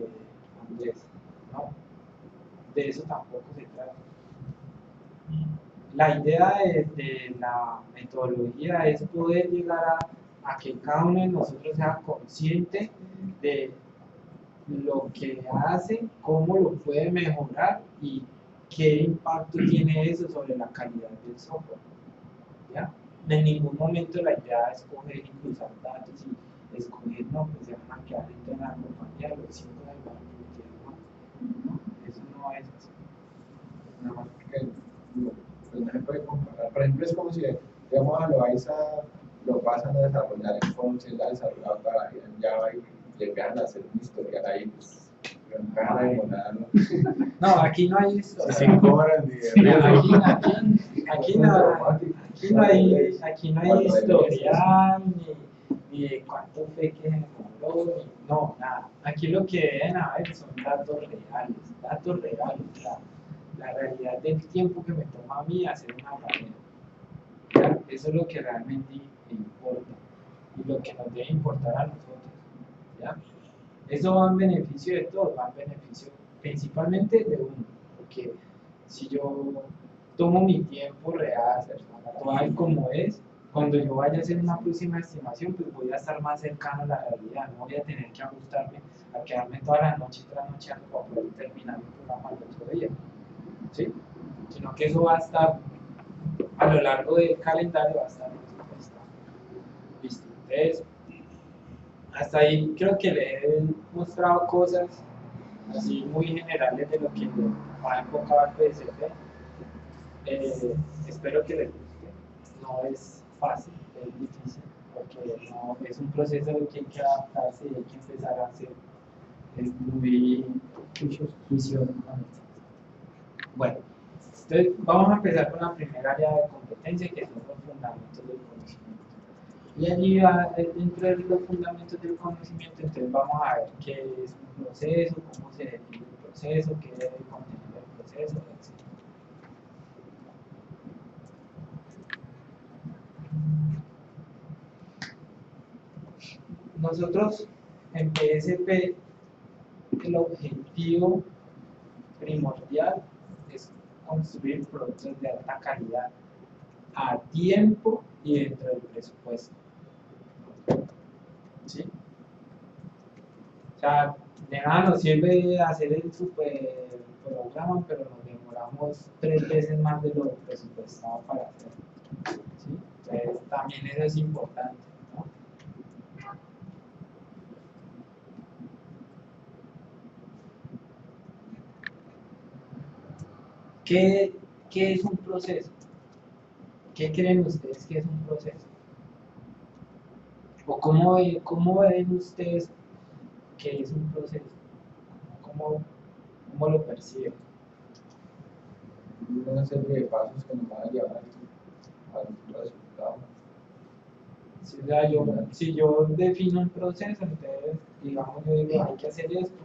Andrés. No, de eso tampoco se trata. La idea de la metodología es poder llegar a que cada uno de nosotros sea consciente de lo que hace, cómo lo puede mejorar y qué impacto tiene eso sobre la calidad del software. ¿Ya? En ningún momento la idea es coger y cruzar datos y escoger, no, pues se van a quedar dentro de la compañía los 5 de la productividad. No, eso no es así.
Nada más que pues no se puede comparar. Por ejemplo, es como si, digamos, a Loaiza lo pasan a desarrollar en Ponce, la desarrollado para en Java y le empiezan a hacer un historial ahí, pues, lo empiezan a demorar, ¿no?
No, aquí no hay historial.
5 horas de
Aquí no hay historial, ni de cuánto fue que se demoró, no, nada. Aquí lo que deben haber son datos reales. La realidad del tiempo que me toma a mí hacer una tarea. ¿Ya? Eso es lo que realmente importa y lo que nos debe importar a nosotros. ¿Ya? Eso va en beneficio de todos, va en beneficio principalmente de uno, porque si yo tomo mi tiempo real, actual como es, cuando yo vaya a hacer una próxima estimación, pues voy a estar más cercano a la realidad, no voy a tener que ajustarme a quedarme toda la noche trasnochando para poder terminar mi programa el otro día, ¿sí? Sino que eso va a estar a lo largo del calendario, va a estar presupuestado. ¿Listo? Entonces, hasta ahí creo que le he mostrado cosas así muy generales de lo que va enfocado al PSP. Espero que les guste. No es fácil, es difícil, porque no, es un proceso en el que hay que adaptarse y hay que empezar a hacer muy juicioso. Bueno, entonces vamos a empezar con la primera área de competencia, que son los fundamentos del conocimiento. Y allí dentro de los fundamentos del conocimiento, entonces vamos a ver qué es un proceso, cómo se define el proceso, qué debe contener el proceso, etc. Nosotros en PSP el objetivo primordial es construir productos de alta calidad a tiempo y dentro del presupuesto. ¿Sí? O sea, de nada nos sirve hacer el super programa, pero nos demoramos 3 veces más de lo presupuestado para hacerlo. ¿Sí? Entonces, también eso es importante, ¿no? ¿Qué es un proceso? ¿Qué creen ustedes que es un proceso? ¿O cómo ven ustedes que es un proceso? ¿Cómo lo perciben?
una serie de pasos que nos van a llevar al resultado.
Sí, o sea, si yo defino un proceso, entonces, digamos, yo digo, hay que hacer esto,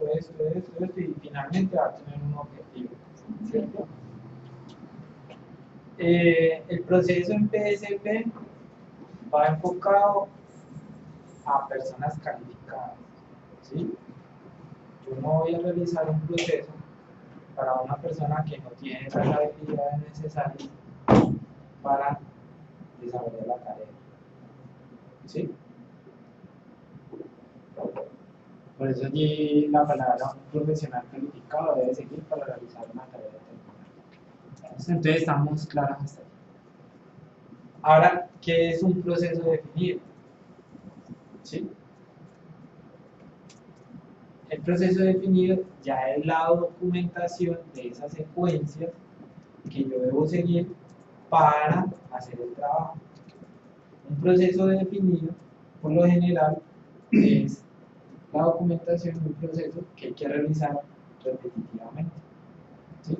y finalmente va a tener un objetivo, ¿cierto? El proceso en PSP va enfocado a personas calificadas, ¿sí? Yo no voy a realizar un proceso para una persona que no tiene las habilidades necesarias para desarrollar la tarea, ¿sí? Por eso allí la palabra un profesional calificado debe seguir para realizar una tarea determinada. Entonces estamos claros hasta ahí. Ahora, ¿qué es un proceso definido? ¿Sí? El proceso definido ya es la documentación de esas secuencias que yo debo seguir para hacer el trabajo. Un proceso definido, por lo general, es la documentación de un proceso que hay que realizar repetitivamente, ¿sí?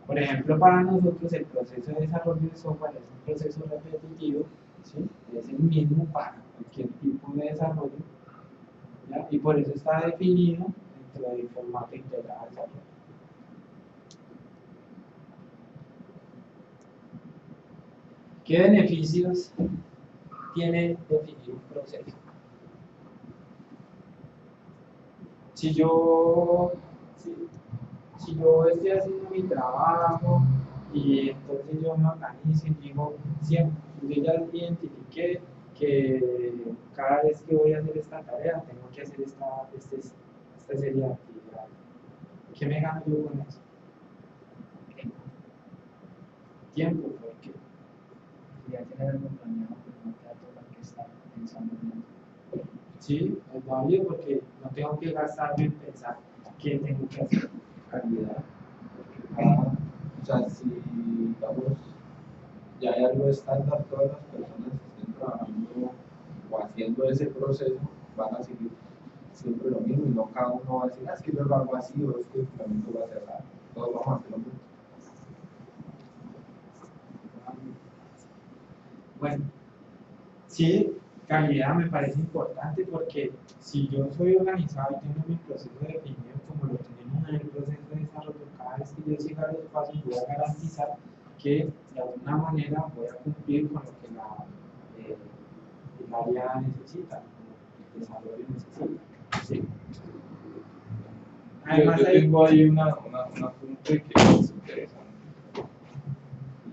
Por ejemplo, para nosotros el proceso de desarrollo de software es un proceso repetitivo, ¿sí? Es el mismo para cualquier tipo de desarrollo, ¿ya? Y por eso está definido dentro del formato integrado de desarrollo. ¿Qué beneficios tiene definir un proceso? Si yo estoy haciendo mi trabajo y entonces yo me organizo y digo, siempre, yo ya identifiqué que cada vez que voy a hacer esta tarea tengo que hacer esta serie de actividades. ¿Qué me gano yo con eso? Tiempo, ¿por qué?
Ya tienes algo planeado, pero no te da todo que estar pensando en eso.
Sí, es válido porque no tengo que gastarme en pensar qué tengo que hacer.
Calidad. O sea, si digamos, ya hay algo estándar, todas las personas que estén trabajando o haciendo ese proceso van a seguir siempre lo mismo y no cada uno va a decir, es que yo lo hago así o es que el planeta va a cerrar. Todos vamos a hacer lo mismo.
Bueno, sí, calidad me parece importante porque si yo soy organizado y tengo mi proceso definido como lo tenemos en el proceso de desarrollo, cada vez que yo siga los pasos voy a garantizar que de alguna manera voy a cumplir con lo que el área necesita, el desarrollo necesita. ¿Sí? Además,
yo tengo ahí una apunte que es interesante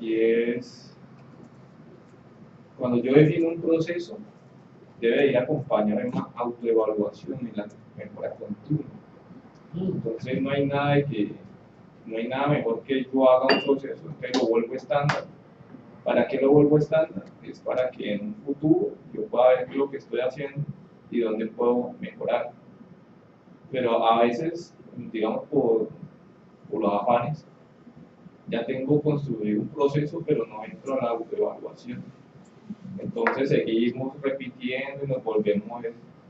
y es cuando yo defino un proceso debe ir acompañado de una autoevaluación y la mejora continua. Entonces no hay nada mejor que yo haga un proceso, entonces lo vuelvo estándar. ¿Para qué lo vuelvo estándar? Es para que en un futuro yo pueda ver lo que estoy haciendo y dónde puedo mejorar. Pero a veces, digamos por los afanes, ya tengo construido un proceso, pero no entro a la autoevaluación. Entonces seguimos repitiendo y nos volvemos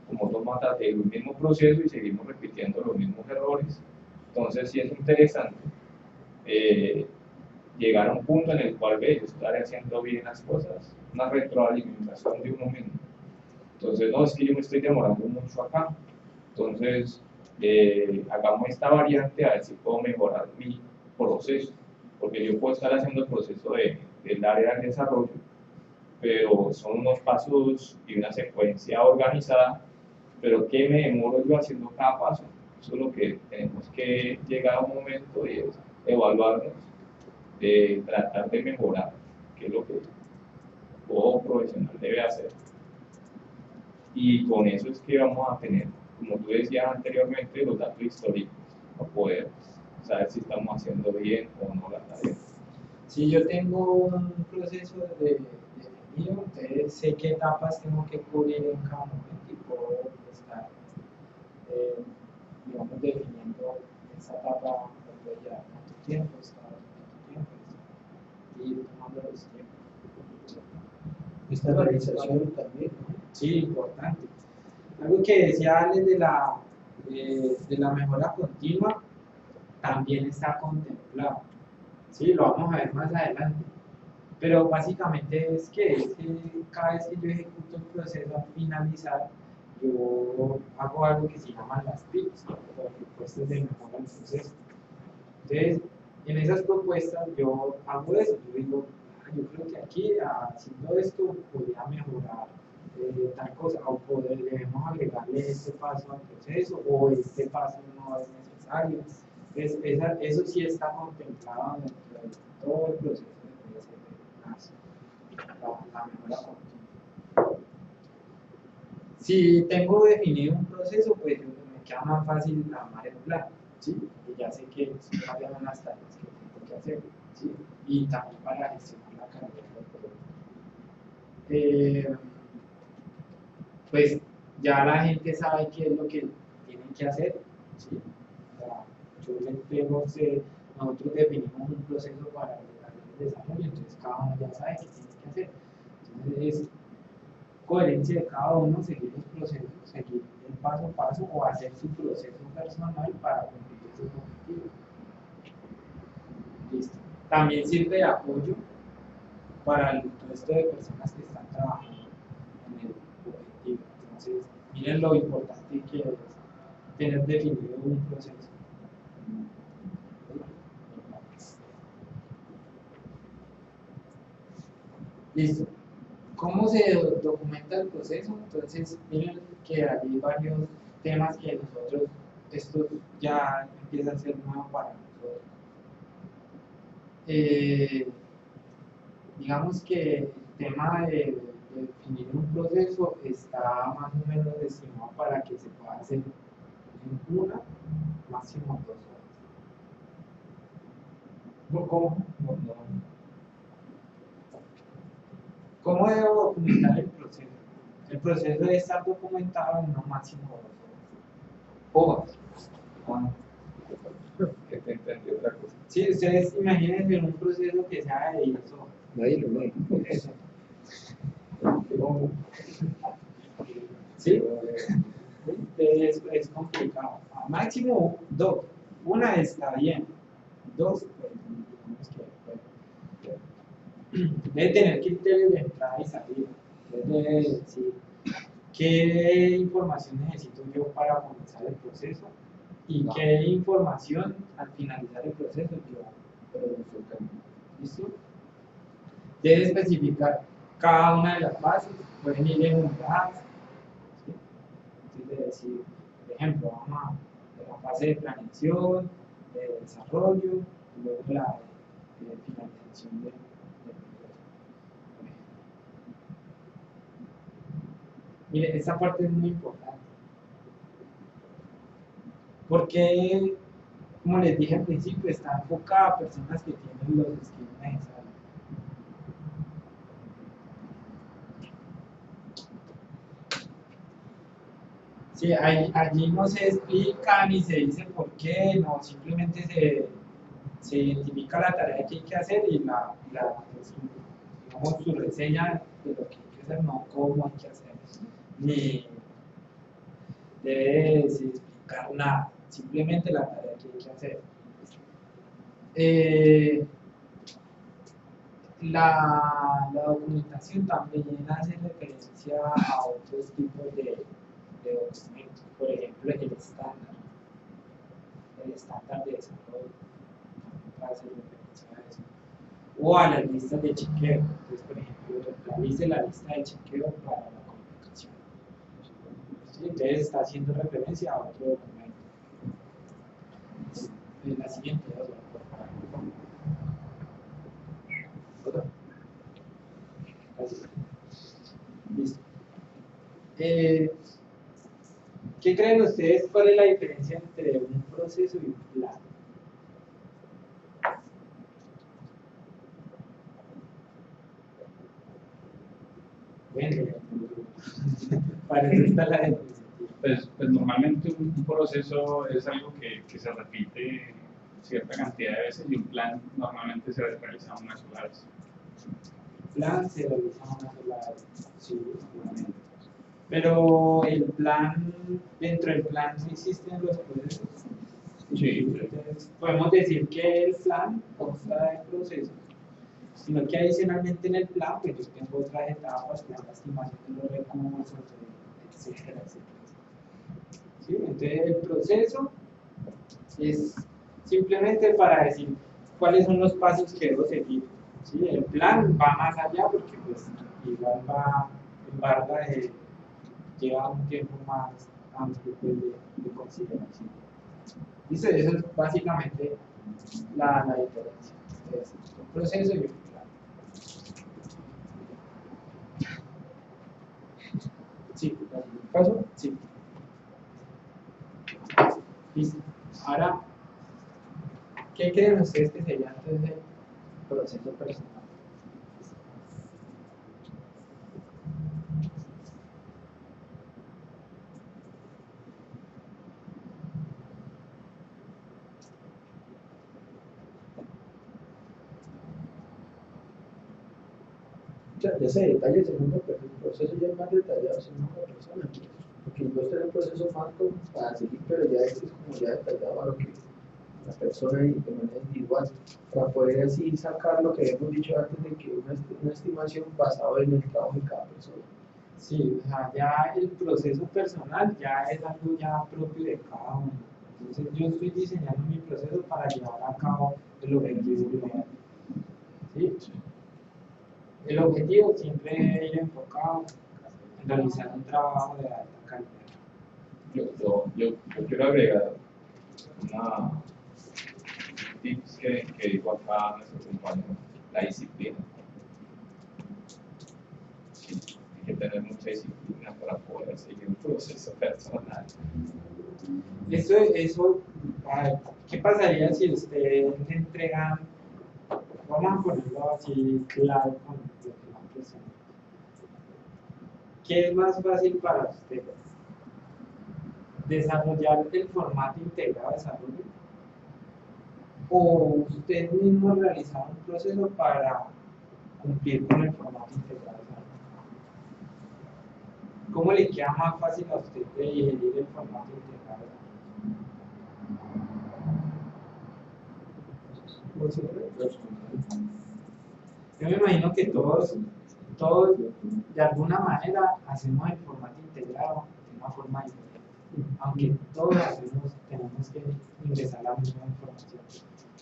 como autómatas del mismo proceso y seguimos repitiendo los mismos errores. Entonces sí es interesante llegar a un punto en el cual yo estaré haciendo bien las cosas, una retroalimentación de uno mismo. Entonces, no, es que yo me estoy demorando mucho acá. Entonces, hagamos esta variante a ver si puedo mejorar mi proceso, porque yo puedo estar haciendo el proceso del área de desarrollo, pero son unos pasos y una secuencia organizada, pero ¿qué me demoro yo haciendo cada paso? Eso es lo que tenemos que llegar a un momento y es evaluarnos, de tratar de mejorar, que es lo que todo profesional debe hacer. Y con eso es que vamos a tener, como tú decías anteriormente, los datos históricos para poder saber si estamos haciendo bien o no la tarea.
Si yo tengo un proceso definido, entonces sé qué etapas tengo que cubrir en cada momento y puedo estar, digamos, definiendo esa etapa donde ya tanto tiempo, y ir tomando los tiempos.
Estandarización también, ¿no?
Sí, importante. Algo que decía Alex de la mejora continua también está contemplado. ¿Sí? Lo vamos a ver más adelante. Pero básicamente es que cada vez que yo ejecuto el proceso al finalizar, yo hago algo que se llaman las PIPs, o propuestas de mejora del proceso. Entonces, en esas propuestas yo hago eso, yo digo, yo creo que aquí haciendo esto podría mejorar tal cosa, o debemos agregarle este paso al proceso, o este paso no es necesario. Eso sí está contemplado dentro de todo el proceso de la mejora continua. Si tengo definido un proceso, pues me queda más fácil armar el plan, ¿sí? Y ya sé que hay unas tareas que tengo que hacer, ¿sí? Y también para gestionar la calidad del producto. Pues ya la gente sabe qué es lo que tienen que hacer, ¿sí? O sea, nosotros definimos un proceso para el desarrollo, entonces cada uno ya sabe qué tiene que hacer. Entonces es coherencia de cada uno, seguir los procesos, seguir el paso a paso o hacer su proceso personal para cumplir ese objetivo. Listo. También sirve de apoyo para el resto de personas que están trabajando en el objetivo. Entonces, miren lo importante que es tener definido un proceso. Listo. ¿Cómo se documenta el proceso? Entonces, miren que hay varios temas que nosotros, esto ya empieza a ser nuevo para nosotros. Digamos que el tema de definir un proceso está más o menos destinado para que se pueda hacer en una, máximo 2 horas. ¿Cómo? ¿Cómo debo documentar el proceso? El proceso debe estar documentado en un máximo 2 horas.
Que te entendí otra cosa.
Sí, ustedes imagínense un proceso que sea de 10 horas.
Nadie lo lee.
Eso. ¿Sí? Es complicado. A máximo 2. Una está bien. 2, pues, digamos que debe tener criterios de entrada y salida. Debe decir qué información necesito yo para comenzar el proceso y qué información al finalizar el proceso yo produzco. ¿Listo? Debe especificar cada una de las fases, pueden ir enumeradas. ¿Sí? Entonces, debe decir, por ejemplo, vamos a la fase de planeación, de desarrollo, y luego la de finalización del proceso. Mire, esta parte es muy importante. Porque, como les dije al principio, está enfocada a personas que tienen los skills necesarios. Sí, allí no se explica ni se dice por qué, no, simplemente se identifica la tarea que hay que hacer y digamos, su reseña de lo que hay que hacer, no cómo hay que hacer, ni debe explicar nada, simplemente la tarea que hay que hacer. La documentación también hace referencia a otros tipos de documentos, por ejemplo el estándar de desarrollo, hace referencia a eso, o a las listas de chequeo. Entonces, por ejemplo, realice la lista de chequeo para la comunicación. ¿Sí? Entonces está haciendo referencia a otro documento. En la siguiente, por favor. Listo. ¿Qué creen ustedes? ¿Cuál es la diferencia entre un proceso y un plan? Bueno, para eso está la definición.
Pues normalmente un proceso es algo que se repite cierta cantidad de veces y un plan normalmente se realiza una sola vez.
Plan se realiza una sola vez, sí, seguramente. Pero el plan, dentro del plan no existen los procesos.
Sí.
Entonces, podemos decir que el plan consta de procesos, sino que adicionalmente en el plan, pues yo tengo otras etapas, como la estimación de los recursos, etcétera, etcétera. ¿Sí? Entonces, el proceso es simplemente para decir cuáles son los pasos que debo seguir. ¿Sí? El plan va más allá porque pues igual va en barra lleva un tiempo más amplio pues, de consideración. ¿Listo? Eso es básicamente la diferencia. Es un proceso y un plan. Sí, ¿paso? Sí. Listo. Ahora, ¿qué creen ustedes que sería entonces el proceso personal?
Ya sé, detalles del mundo, pero el proceso ya es más detallado según la persona. Porque vos tenés el proceso más para seguir, pero ya este es como ya detallado a lo que la persona y de manera individual, para poder así sacar lo que hemos dicho antes de que una estimación basada en el trabajo de cada persona.
Sí, o sea, ya el proceso personal ya es algo ya propio de cada uno. Entonces yo estoy diseñando mi proceso para llevar a cabo el objetivo global. ¿Sí? El objetivo siempre debe ir enfocado en realizar un trabajo de alta calidad.
Yo quiero agregar una tips que dijo acá nuestro compañero, la disciplina. Sí, hay que tener mucha disciplina para poder seguir un proceso personal.
Eso, ¿qué pasaría si ustedes entregan, vamos a ponerlo así claro con lo que la persona? ¿Qué es más fácil para ustedes? ¿Desarrollar el formato integrado de desarrollo? ¿O usted mismo realizar un proceso para cumplir con el formato integrado de desarrollo? ¿Cómo le queda más fácil a usted de digerir el formato integrado de desarrollo? Yo me imagino que todos de alguna manera hacemos el formato integrado de una forma diferente. Aunque todos tenemos que ingresar la misma información,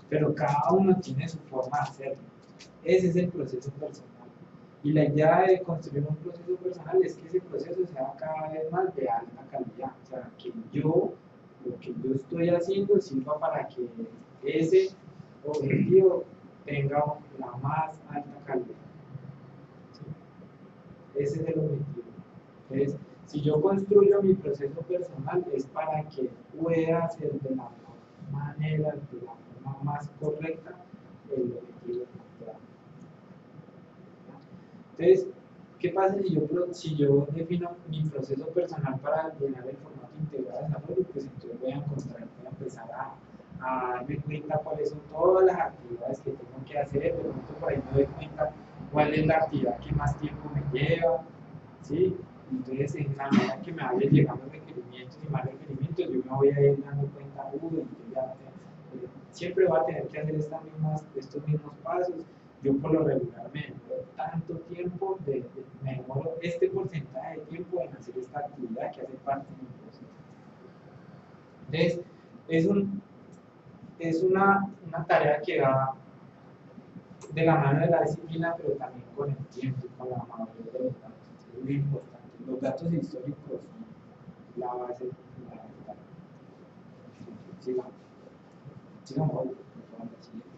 pero cada uno tiene su forma de hacerlo. Ese es el proceso personal. Y la idea de construir un proceso personal es que ese proceso sea cada vez más de alta calidad. O sea, que lo que yo estoy haciendo sirva para que ese objetivo tenga la más alta calidad. ¿Sí? Ese es el objetivo. Entonces, si yo construyo mi proceso personal es para que pueda hacer de la mejor manera, de la forma más correcta, el objetivo encontrado. Entonces, ¿qué pasa si yo defino mi proceso personal para llenar el formato integrado de desarrollo? Pues entonces voy a empezar a darme cuenta cuáles son todas las actividades que tengo que hacer, de pronto por ahí me doy cuenta cuál es la actividad que más tiempo me lleva, ¿sí? Entonces, en la medida que me vayan llegando requerimientos y más requerimientos, yo me voy a ir dando cuenta, siempre voy a tener que hacer estos mismos pasos. Yo por lo regular me demoro tanto tiempo, me demoro este porcentaje de tiempo en hacer esta actividad que hace parte de mi proceso. Entonces, es una tarea que va de la mano de la disciplina, pero también con el tiempo y con la madurez de los datos. Es muy importante. Los datos históricos son la base fundamental. Sigamos, por favor, la siguiente.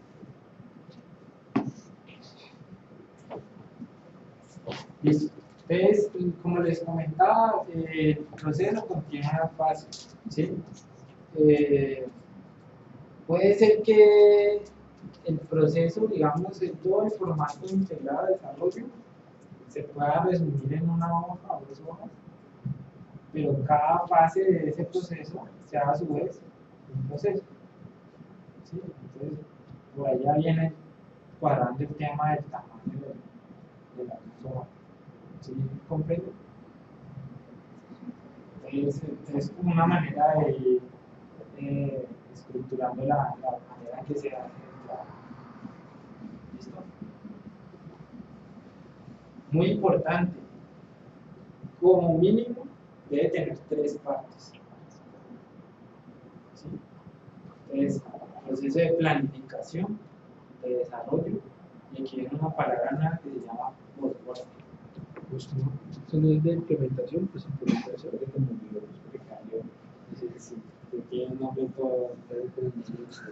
Listo. Entonces, como les comentaba, el proceso contiene una fase. ¿Sí? Puede ser que el proceso, digamos, en todo el formato integrado de desarrollo, se pueda resumir en una hoja o 2 hojas, pero cada fase de ese proceso sea a su vez un proceso. ¿Sí? Entonces, por allá viene cuadrando el tema del tamaño de la hoja. ¿Sí? ¿Comprende? Es como una manera de ir estructurando la manera en que se hace el trabajo. ¿Listo? Muy importante, como mínimo debe tener 3 partes. ¿Sí? Entonces, proceso de planificación, de desarrollo, y aquí viene una palabra nueva que se llama postwork.
Pues no, eso no es de implementación, pues implementación.
Sí, tiene un nombre todo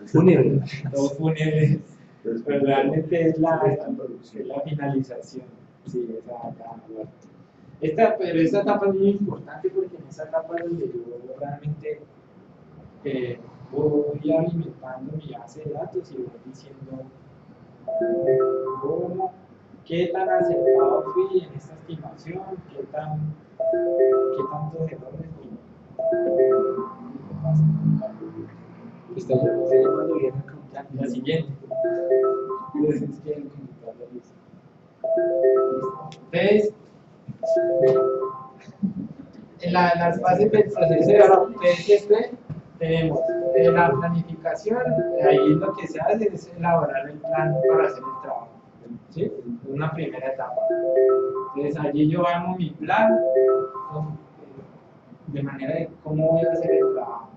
Fúnebre.
todo fúnebre, pero realmente es la finalización. Sí, pero esta etapa es muy importante porque en esta etapa es donde yo realmente voy alimentando mi base de datos y voy diciendo qué tan acertado fui en esta estimación, qué tantos errores fui.
Está llamando bien acá.
La siguiente. Entonces, en las fases del proceso de PSP tenemos la planificación, ahí lo que se hace es elaborar el plan para hacer el trabajo. ¿Sí? Una primera etapa. Entonces allí yo armo mi plan de manera de cómo voy a hacer el trabajo.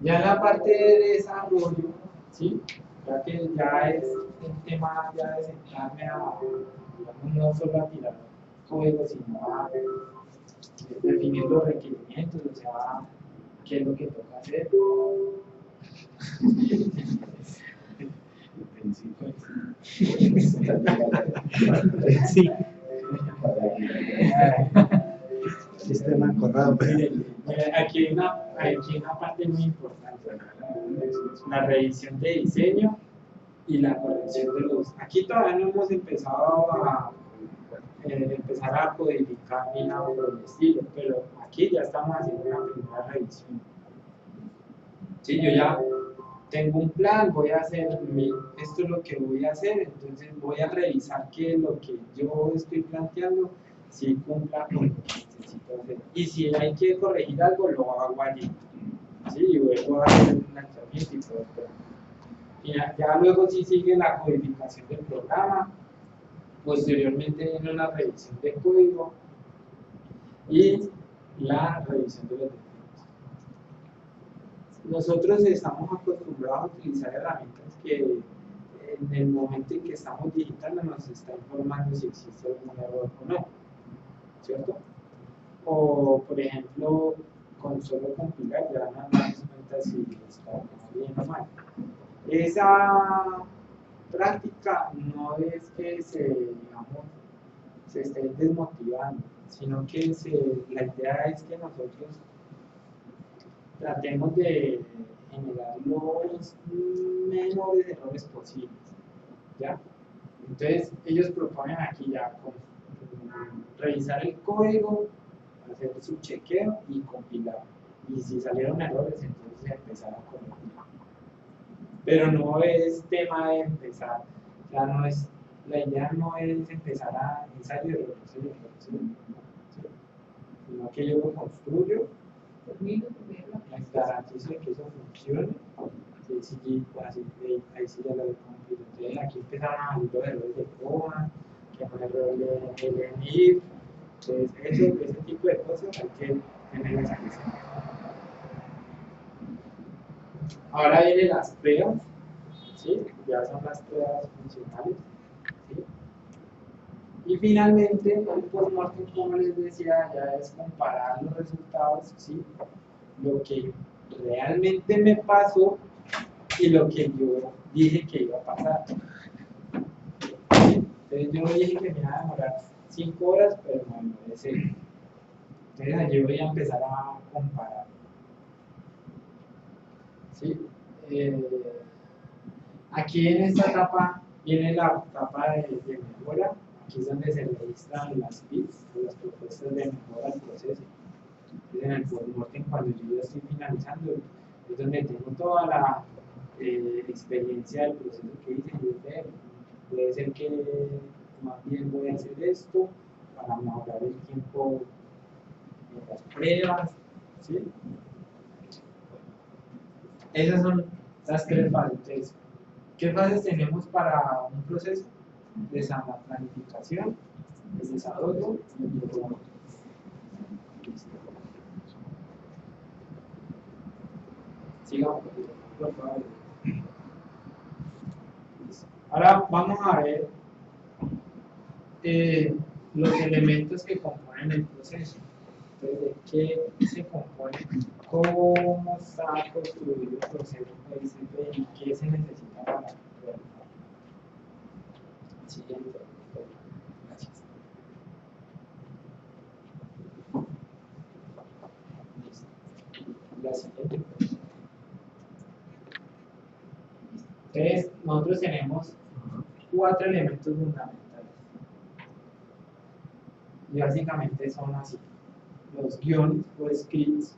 Ya en la parte de desarrollo, ¿sí? Ya que ya es el tema ya de sentarme a, digamos, no solo a tirar código, sino a definir los requerimientos, o sea, qué es lo que toca hacer.
Sí. Sistema acordado.
Aquí hay una parte muy importante, la revisión de diseño y la corrección de los. Aquí todavía no hemos empezado a empezar a codificar ni nada por el estilo, pero aquí ya estamos haciendo una primera revisión. Sí, yo ya tengo un plan, voy a hacer esto es lo que voy a hacer, entonces voy a revisar que lo que yo estoy planteando si cumpla con lo que necesito hacer. Y si hay que corregir algo, lo hago allí. ¿Sí? Y vuelvo a hacer un planteamiento y todo. Y ya luego sí sigue la codificación del programa, posteriormente viene una revisión de código y la revisión de los defectos. Nosotros estamos acostumbrados a utilizar herramientas que en el momento en que estamos digitando nos está informando si existe algún error o no, ¿cierto? O, por ejemplo, con solo compilar ya nos damos cuenta si está bien o mal. Esa práctica no es que se esté desmotivando, sino que la idea es que nosotros tratemos de generar los menores errores posibles, ¿ya? Entonces, ellos proponen aquí ya revisar el código, hacer su chequeo y compilar. Y si salieron errores, entonces empezar a corregir. Pero no es tema de empezar, ya no es, la idea no es empezar a ensayo de sino que yo lo construyo, garantizo que eso funcione, ahí sí ya lo he cumplido. Entonces aquí empezaron a salir los errores de coma, que no error de ENIF, entonces ese tipo de cosas hay que tener esa cuestión. Ahora vienen las pruebas, ¿sí? Ya son las pruebas funcionales, ¿sí? Y finalmente, el postmortem, como les decía, ya es comparar los resultados, ¿sí? Lo que realmente me pasó y lo que yo dije que iba a pasar. ¿Sí? Entonces yo dije que me iba a demorar 5 horas, pero me demoré 6. Entonces allí voy a empezar a comparar. ¿Sí? Aquí en esta etapa viene la etapa de mejora. Aquí es donde se registran las PIPs, las propuestas de mejora del proceso. Entonces en el postmortem, cuando yo ya estoy finalizando, es donde tengo toda la experiencia del proceso que hice. Puede ser que más bien voy a hacer esto para mejorar el tiempo de las pruebas, ¿sí? Esas son las 3 fases. Entonces, ¿qué fases tenemos para un proceso? La planificación, el desarrollo y el desarrollo. Sigamos, por favor. Ahora vamos a ver los elementos que componen el proceso. Entonces, ¿de qué se compone? ¿Cómo está construido el proceso PICP y qué se necesita para realizarlo? Siguiente. Gracias. Listo. La siguiente. Entonces, nosotros tenemos 4 elementos fundamentales. Y básicamente son así. Los guiones o scripts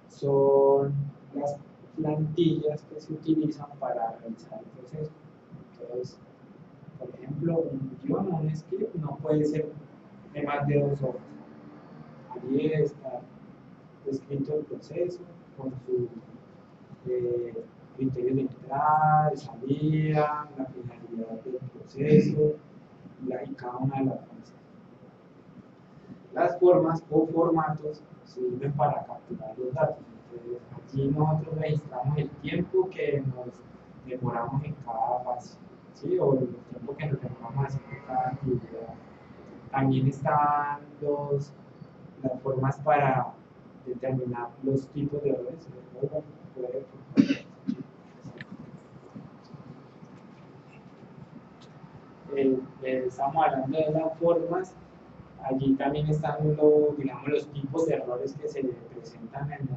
son las plantillas que se utilizan para realizar el proceso. Entonces, por ejemplo, un guión o un script no puede ser de más de 2 hojas. Allí debe estar descrito el proceso con sus criterios de entrada, de salida, la finalidad del proceso y cada una de las fases. Las formas o formatos sirven para capturar los datos. Entonces, aquí nosotros registramos el tiempo que nos demoramos en cada fase, ¿sí? O el tiempo que nos demoramos haciendo cada actividad. También están las formas para determinar los tipos de errores. Estamos hablando de las formas. Allí también están digamos, los tipos de errores que se presentan en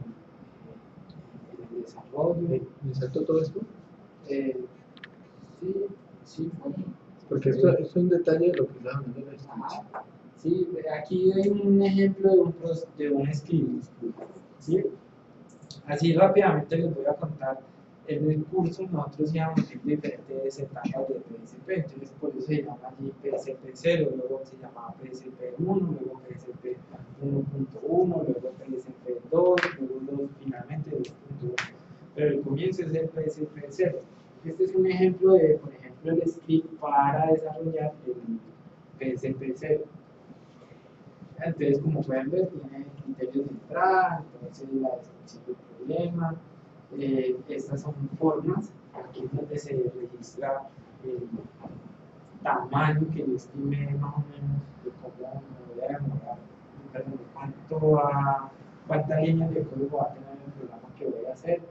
el desarrollo.
¿Me saltó todo esto?
Sí,
porque esto es un detalle de lo que estaba hablando de la estimación.
Sí, aquí hay un ejemplo de un script. ¿Sí? Así rápidamente les voy a contar. En el curso nosotros íbamos en diferentes etapas de PSP, entonces por eso se llama allí PSP0, luego se llamaba PSP1, luego PSP 1.1, luego PSP2, luego finalmente 2.1. Pero el comienzo es el PSP0. Este es un ejemplo de, por ejemplo, el script para desarrollar el PSP0. Entonces, como pueden ver, tiene criterios de entrada, entonces la descripción del problema. Estas son formas, aquí es donde se registra el tamaño que yo estimé más o menos de cómo me voy a demorar, perdón, cuántas líneas de código va a tener el programa que voy a hacer.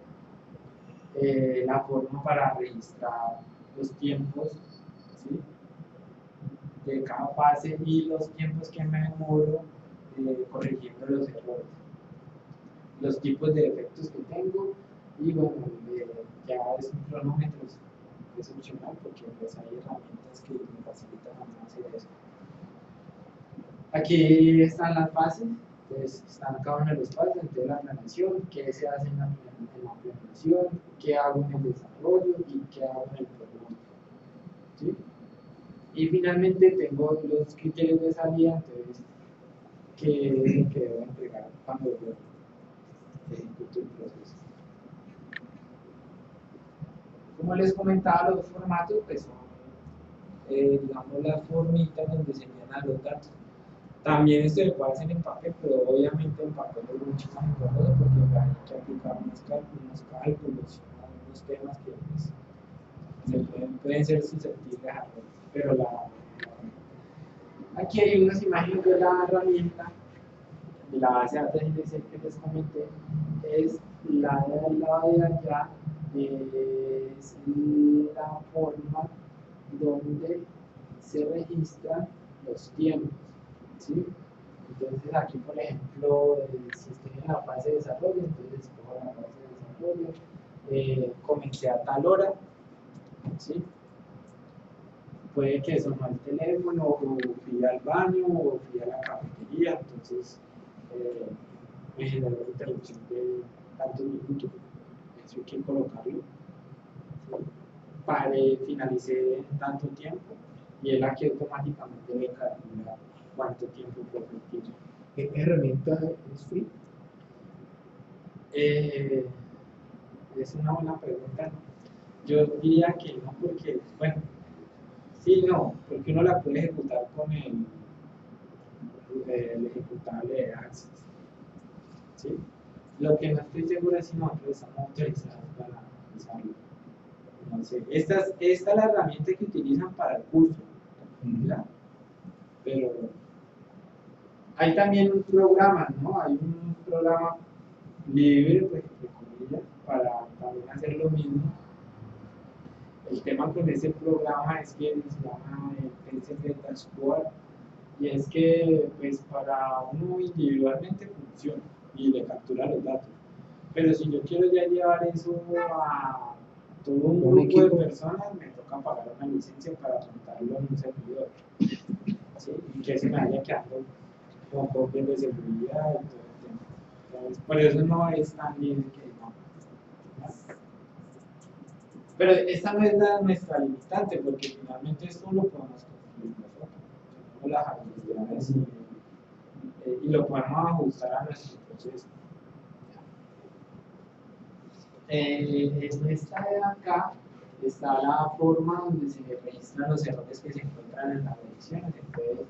La forma para registrar los tiempos, ¿sí? De cada fase y los tiempos que me demoro corrigiendo los errores, los tipos de efectos que tengo y bueno, ya es un cronómetro, es opcional porque pues hay herramientas que me facilitan hacer eso. Aquí están las fases, entonces están cada una de las fases, entonces la planeación, qué se hace en la planeación, qué hago en el desarrollo y qué hago en el programa, ¿sí? Y finalmente tengo los criterios de salida, entonces, ¿qué es lo que debo entregar cuando yo ejecuto el proceso? Como les comentaba, los formatos pues son, digamos, las formitas donde se llenan los datos. También esto lo puede hacer en papel, pero obviamente en papel es mucho más engorroso porque hay que aplicar unos cálculos, unos temas que pues, pueden ser susceptibles a errores. Pero aquí hay unas imágenes de la herramienta, de la base de datos que les comenté, es la de al lado de allá, es la forma donde se registran los tiempos, ¿sí? Entonces aquí, por ejemplo, si estoy en la fase de desarrollo, entonces escojo la fase de desarrollo, comencé a tal hora, ¿sí? Puede que sonó el teléfono, o fui al baño, o fui a la cafetería, entonces me generó una interrupción de tantos minutos, eso hay que colocarlo. Finalicé en tanto tiempo, y él aquí automáticamente me calcula cuánto tiempo fue efectivo.
¿Qué herramienta es free?
Es una buena pregunta. Yo diría que no, porque, bueno, sí, no, porque uno la puede ejecutar con el ejecutable de Access. ¿Sí? Lo que no estoy seguro es si nosotros estamos autorizados para usarlo. No sé. Esta es la herramienta que utilizan para el curso, ¿verdad? Pero hay también un programa, ¿no? Hay un programa libre, pues, entre comillas, para también hacer lo mismo. El tema con ese programa es que se llama el TCP Dashboard, y es que, pues, para uno individualmente funciona y le captura los datos. Pero si yo quiero ya llevar eso a todo un grupo de personas, me toca pagar una licencia para montarlo en un servidor. ¿Sí? Y que se me vaya quedando con copias de seguridad y todo el tema. Entonces, por eso no es tan libre que no. Pero esta no es nuestra limitante, porque finalmente esto lo podemos construir nosotros. Tenemos las habilidades y lo podemos ajustar a nuestro proceso. En esta de acá está la forma donde se registran los errores que se encuentran en las ediciones. Entonces,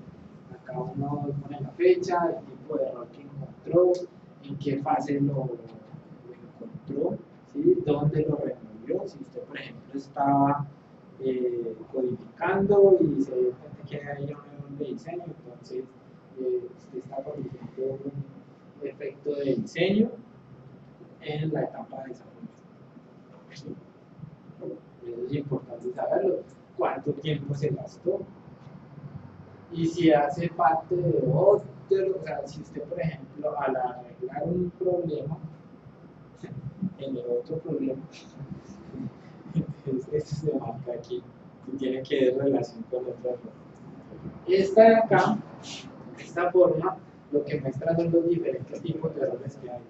acá uno pone la fecha, el tipo de error que encontró, en qué fase lo encontró, ¿sí? Dónde lo removió. Si usted, por ejemplo, estaba codificando y se dio cuenta que hay un error de diseño, entonces usted está corrigiendo un efecto de diseño en la etapa de desarrollo. ¿Sí? Eso es importante saberlo. ¿Cuánto tiempo se gastó? Y si hace parte de otro, o sea, si usted, por ejemplo, al arreglar un problema, en el otro problema, entonces esto se marca aquí y tiene que ver relación con otro error. Esta de acá, esta forma, lo que muestra son los diferentes tipos de errores que hay.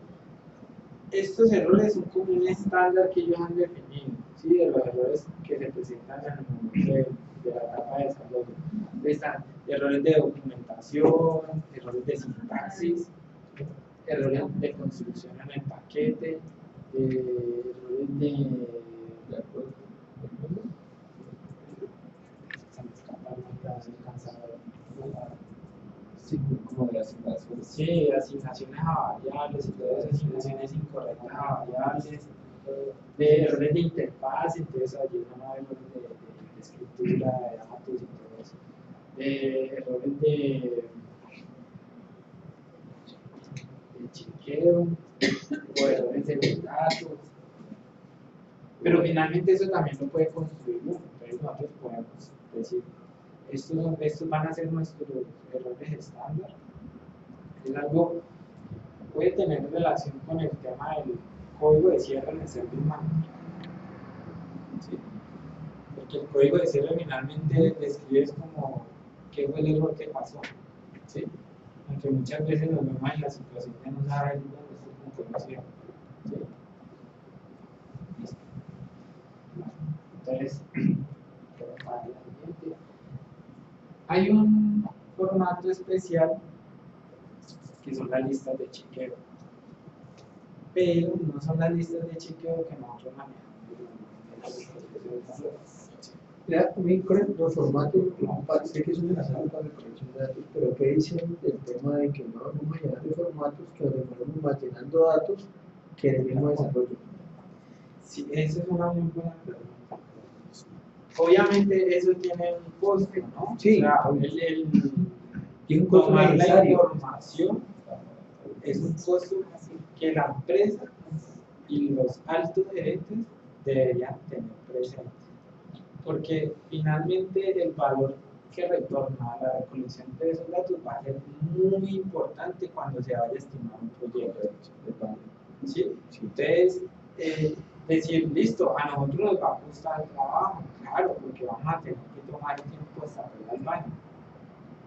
Estos errores son como un estándar que ellos han definido, ¿sí? De los errores que se presentan en el momento de la etapa de desarrollo. Están errores de documentación, errores de sintaxis, errores de construcción en el paquete, errores de acuerdo. Se me escapa el cansador.
Sí, como de asignación.
Sí, asignaciones a variables y todas esas asignaciones incorrectas a variables, de errores de interfaz, entonces allí no hay errores de escritura, de datos y todo eso, de errores de chequeo, o errores de los datos, pero finalmente eso también lo puede construir uno, entonces nosotros podemos decir, estos van a ser nuestros errores estándar. Es algo, puede tener relación con el tema del código de cierre en el service manager. ¿Sí? Porque el código de cierre finalmente describe como qué fue el error que pasó. ¿Sí? Aunque muchas veces nos vemos en la situación de no saber dónde está el código de cierre. ¿Sí? Listo. Entonces, hay un formato especial que son las listas de chequeo, pero no son las listas de chequeo que nosotros manejamos.
Ya, también con los formatos, sé que son necesarios para la colección de datos, pero ¿qué dicen del tema de que no vamos a llenar de formatos, que nos demoramos más llenando datos que en el mismo desarrollo?
Sí, esa es una muy buena pregunta. Obviamente eso tiene un coste, ¿no?
Sí,
o sea,
y un costo
tomar la
necesario.
información es un costo que la empresa y los altos gerentes deberían tener presente. Porque finalmente el valor que retorna a la recolección de esos datos va a ser muy importante cuando se vaya a estimar un proyecto. ¿Sí? Entonces, decir, listo, a nosotros nos va a costar el trabajo, claro, porque vamos a tener que tomar el tiempo hasta pegar el baño.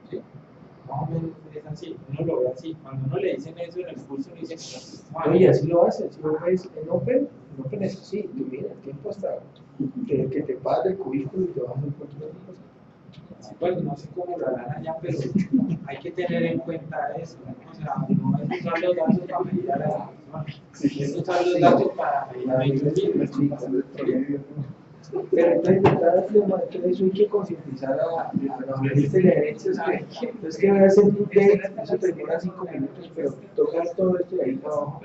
¿Sí? Más o menos es así, uno lo ve así. Cuando uno le dicen eso en el curso, le dicen,
Oye, así lo hace, si lo ves en Open es así, tú mira el tiempo hasta que te pagas el cubículo y te vas a hacer cualquier cosa.
Bueno, no sé cómo lo harán allá, pero hay que tener en cuenta eso, ¿no? O sea, no es usar los datos para medir a las personas, Estos son los datos para medir
Pero entonces, entonces eso hay que concientizar a los gerencias que no es que voy a hacer un update, eso te demora 5 minutos, pero tocar todo esto de ahí para abajo.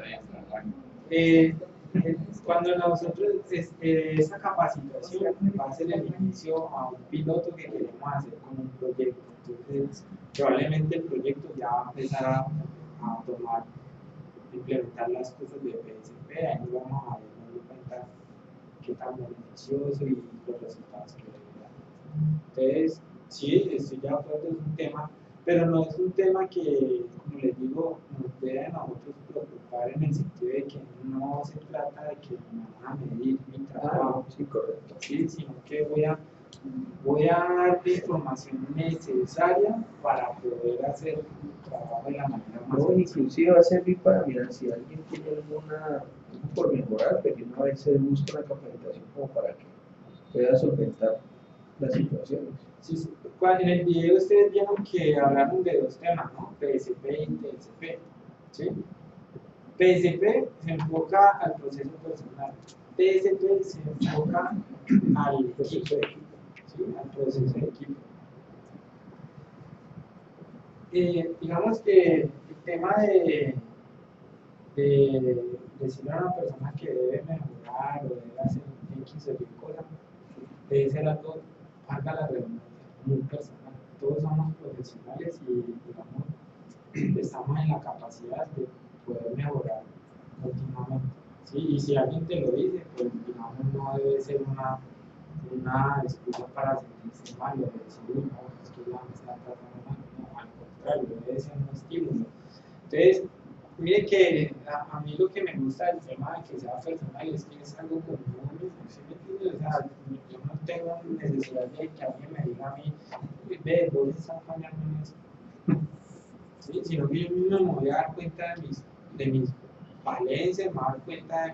Cuando nosotros, esta capacitación va a ser el inicio a un piloto que queremos hacer con un proyecto. Entonces, probablemente el proyecto ya va a empezar a tomar, implementar las cosas de PSP, ahí nos vamos a dar cuenta qué tan beneficioso y los resultados que da. Entonces, sí, estoy de acuerdo, es un tema, pero no es un tema que, como les digo, nos debe a nosotros preocupar en el sentido de que no se trata de que me van a medir mi trabajo,
Sí, correcto.
¿sí? Sino que voy a dar la información necesaria para poder hacer el trabajo de la manera más
No, inclusive va a servir para mirar si alguien tiene algo por mejorar, porque una vez se busca una capacitación como para que pueda solventar las situaciones.
Sí, sí. En el video ustedes vieron que hablaron de dos temas, ¿no? PSP y TSP, ¿sí? PSP se enfoca al proceso personal, TSP se enfoca al equipo, ¿sí? Al proceso de equipo. Digamos que el tema de decirle a una persona que debe mejorar o debe hacer X o Y cosa, debe ser algo, valga la redundancia, muy personal. Todos somos profesionales y, digamos, estamos en la capacidad de poder mejorar continuamente. ¿Sí? Y si alguien te lo dice, pues digamos, no debe ser una excusa para sentirse mal o decir, no, es que ya me está tratando mal. No, al contrario, debe ser un estímulo. Entonces, mire que a mí lo que me gusta del tema de que sea personal es que es algo como ¿sí me entiendes? O sea, yo no tengo necesidad de que alguien me diga a mí, ve, vos estás fallando en eso. ¿Sí? Sino que yo mismo me voy a dar cuenta de mis valencias, me voy a dar cuenta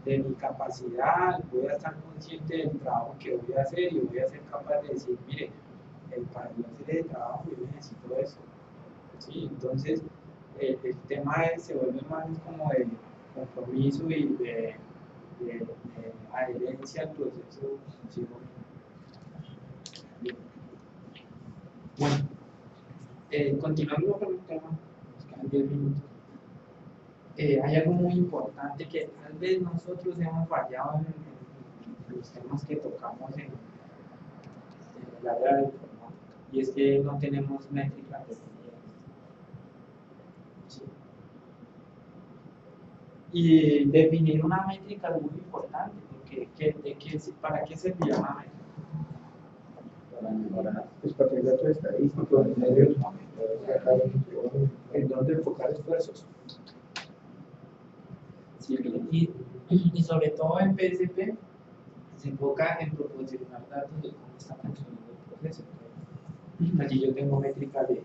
de mi capacidad, voy a estar consciente del trabajo que voy a hacer y voy a ser capaz de decir, mire, para yo hacer el trabajo yo necesito eso. ¿Sí? Entonces, el tema se vuelve más como de compromiso y de adherencia al proceso. ¿Sí? Bueno, continuando con el tema, nos quedan 10 minutos. Hay algo muy importante que tal vez nosotros hemos fallado en los temas que tocamos en el área de informática, y es que no tenemos métricas definidas. ¿Sí? Y definir una métrica es muy importante, porque ¿para qué servirá una métrica?
Para mejorar, pues para tener datos estadísticos, en donde enfocar esfuerzos.
Sí, y sobre todo en PSP se enfoca en proporcionar datos de cómo está funcionando el proceso. Allí yo tengo métricas de,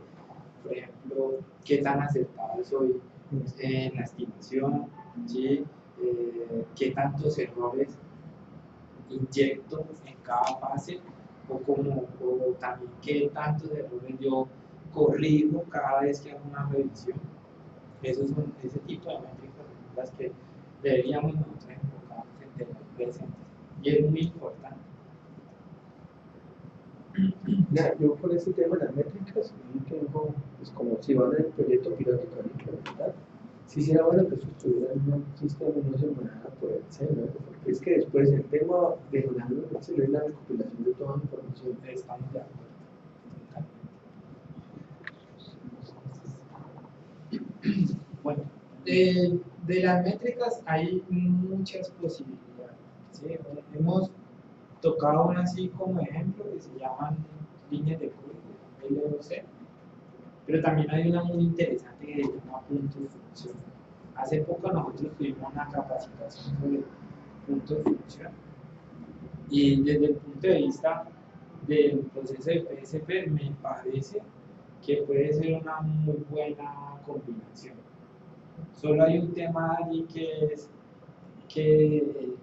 por ejemplo, qué tan acertado soy en la estimación, ¿sí? Qué tantos errores inyecto en cada fase, o también qué tantos errores yo corrijo cada vez que hago una revisión. Ese tipo de métricas son las que deberíamos nosotros enfocarnos en tener presentes, y es muy importante.
Mira, yo con este tema de las métricas, yo tengo, pues como si van en el proyecto piloto que van a implementar, si será bueno que eso estuviera en un sistema y no se manejara por Excel, ¿no? Porque es que después el tema de manejarlo por Excel es la recopilación de toda la información.
Estamos de acuerdo. Bueno, de las métricas hay muchas posibilidades, ¿sí? Hemos tocado una así como ejemplo que se llaman líneas de código, LOC, pero también hay una muy interesante que se llama puntos de función. Hace poco nosotros tuvimos una capacitación sobre puntos de función, y desde el punto de vista del proceso de PSP me parece que puede ser una muy buena combinación. Solo hay un tema allí que es que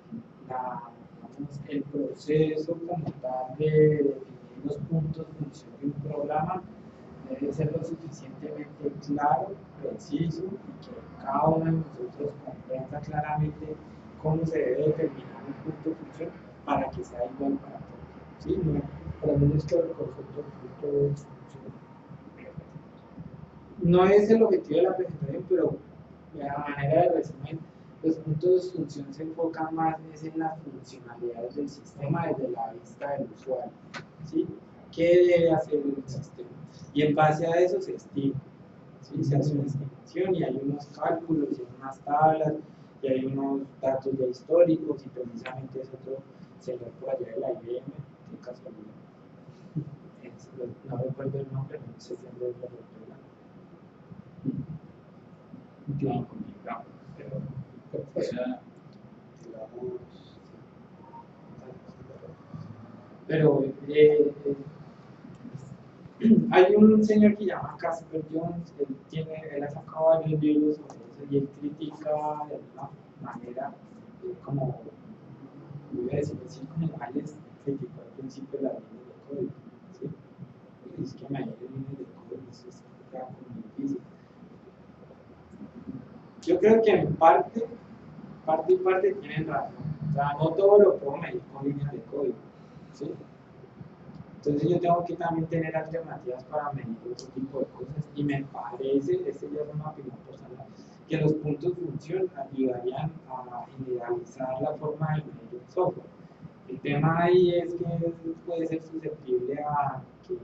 el proceso como tal de definir los puntos de función de un programa debe ser lo suficientemente claro, preciso, y que cada uno de nosotros comprenda claramente cómo se debe determinar un punto de función para que sea igual para todos. ¿Sí? No,
Para mí es que el concepto de punto de función.
no es el objetivo de la presentación, pero de la manera de resumen, los puntos de función se enfocan más en las funcionalidades del sistema desde la vista del usuario. ¿Sí? ¿Qué debe hacer el sistema? Y en base a eso se estima. ¿Sí? Se hace una estimación y hay unos cálculos y hay unas tablas y hay unos datos ya históricos y precisamente es otro señor por allá de la IBM, de casualidad. No recuerdo el nombre, no sé si es de la doctora.
Un tema complicado, pero
Pero hay un señor que se llama Casper Jones, él ha sacado varios libros sobre eso y él critica de alguna manera, como, voy a decir así, como Alex criticó al principio las líneas de código. ¿Sí? Es que me líneas de código, eso es muy difícil. Yo creo que en parte tienen razón. O sea, no todo lo puedo medir con líneas de código. ¿Sí? Entonces yo tengo que también tener alternativas para medir otro tipo de cosas y me parece, este ya es una opinión personal, que los puntos de función ayudarían a idealizar la forma de medir el software. El tema ahí es que puede ser susceptible a que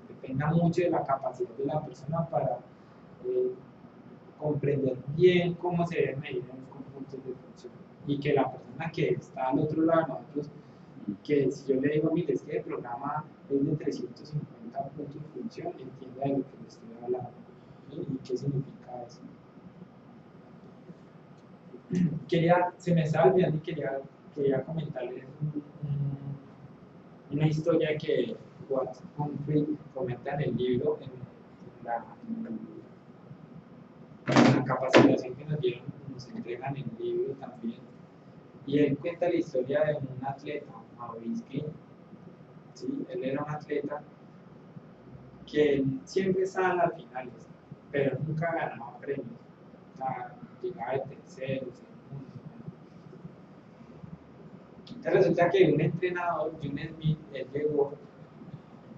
dependa mucho de la capacidad de la persona para comprender bien cómo se deben medir los puntos de función y que la persona que está al otro lado de nosotros, que si yo le digo, mire, es que el programa es de 350 puntos de función, entienda de lo que le estoy hablando. ¿Sí? ¿Y qué significa eso? Se me estaba olvidando y quería comentarles una historia que Watt Humphrey comenta en el libro, en la capacitación que nos entregan en el libro también. Y él cuenta la historia de un atleta, Maurice Greene. ¿Sí? Él era un atleta que siempre estaba en las finales, pero nunca ganaba premios. O sea, llegaba de tercero, segundo. Entonces resulta que un entrenador, John Smith, él llegó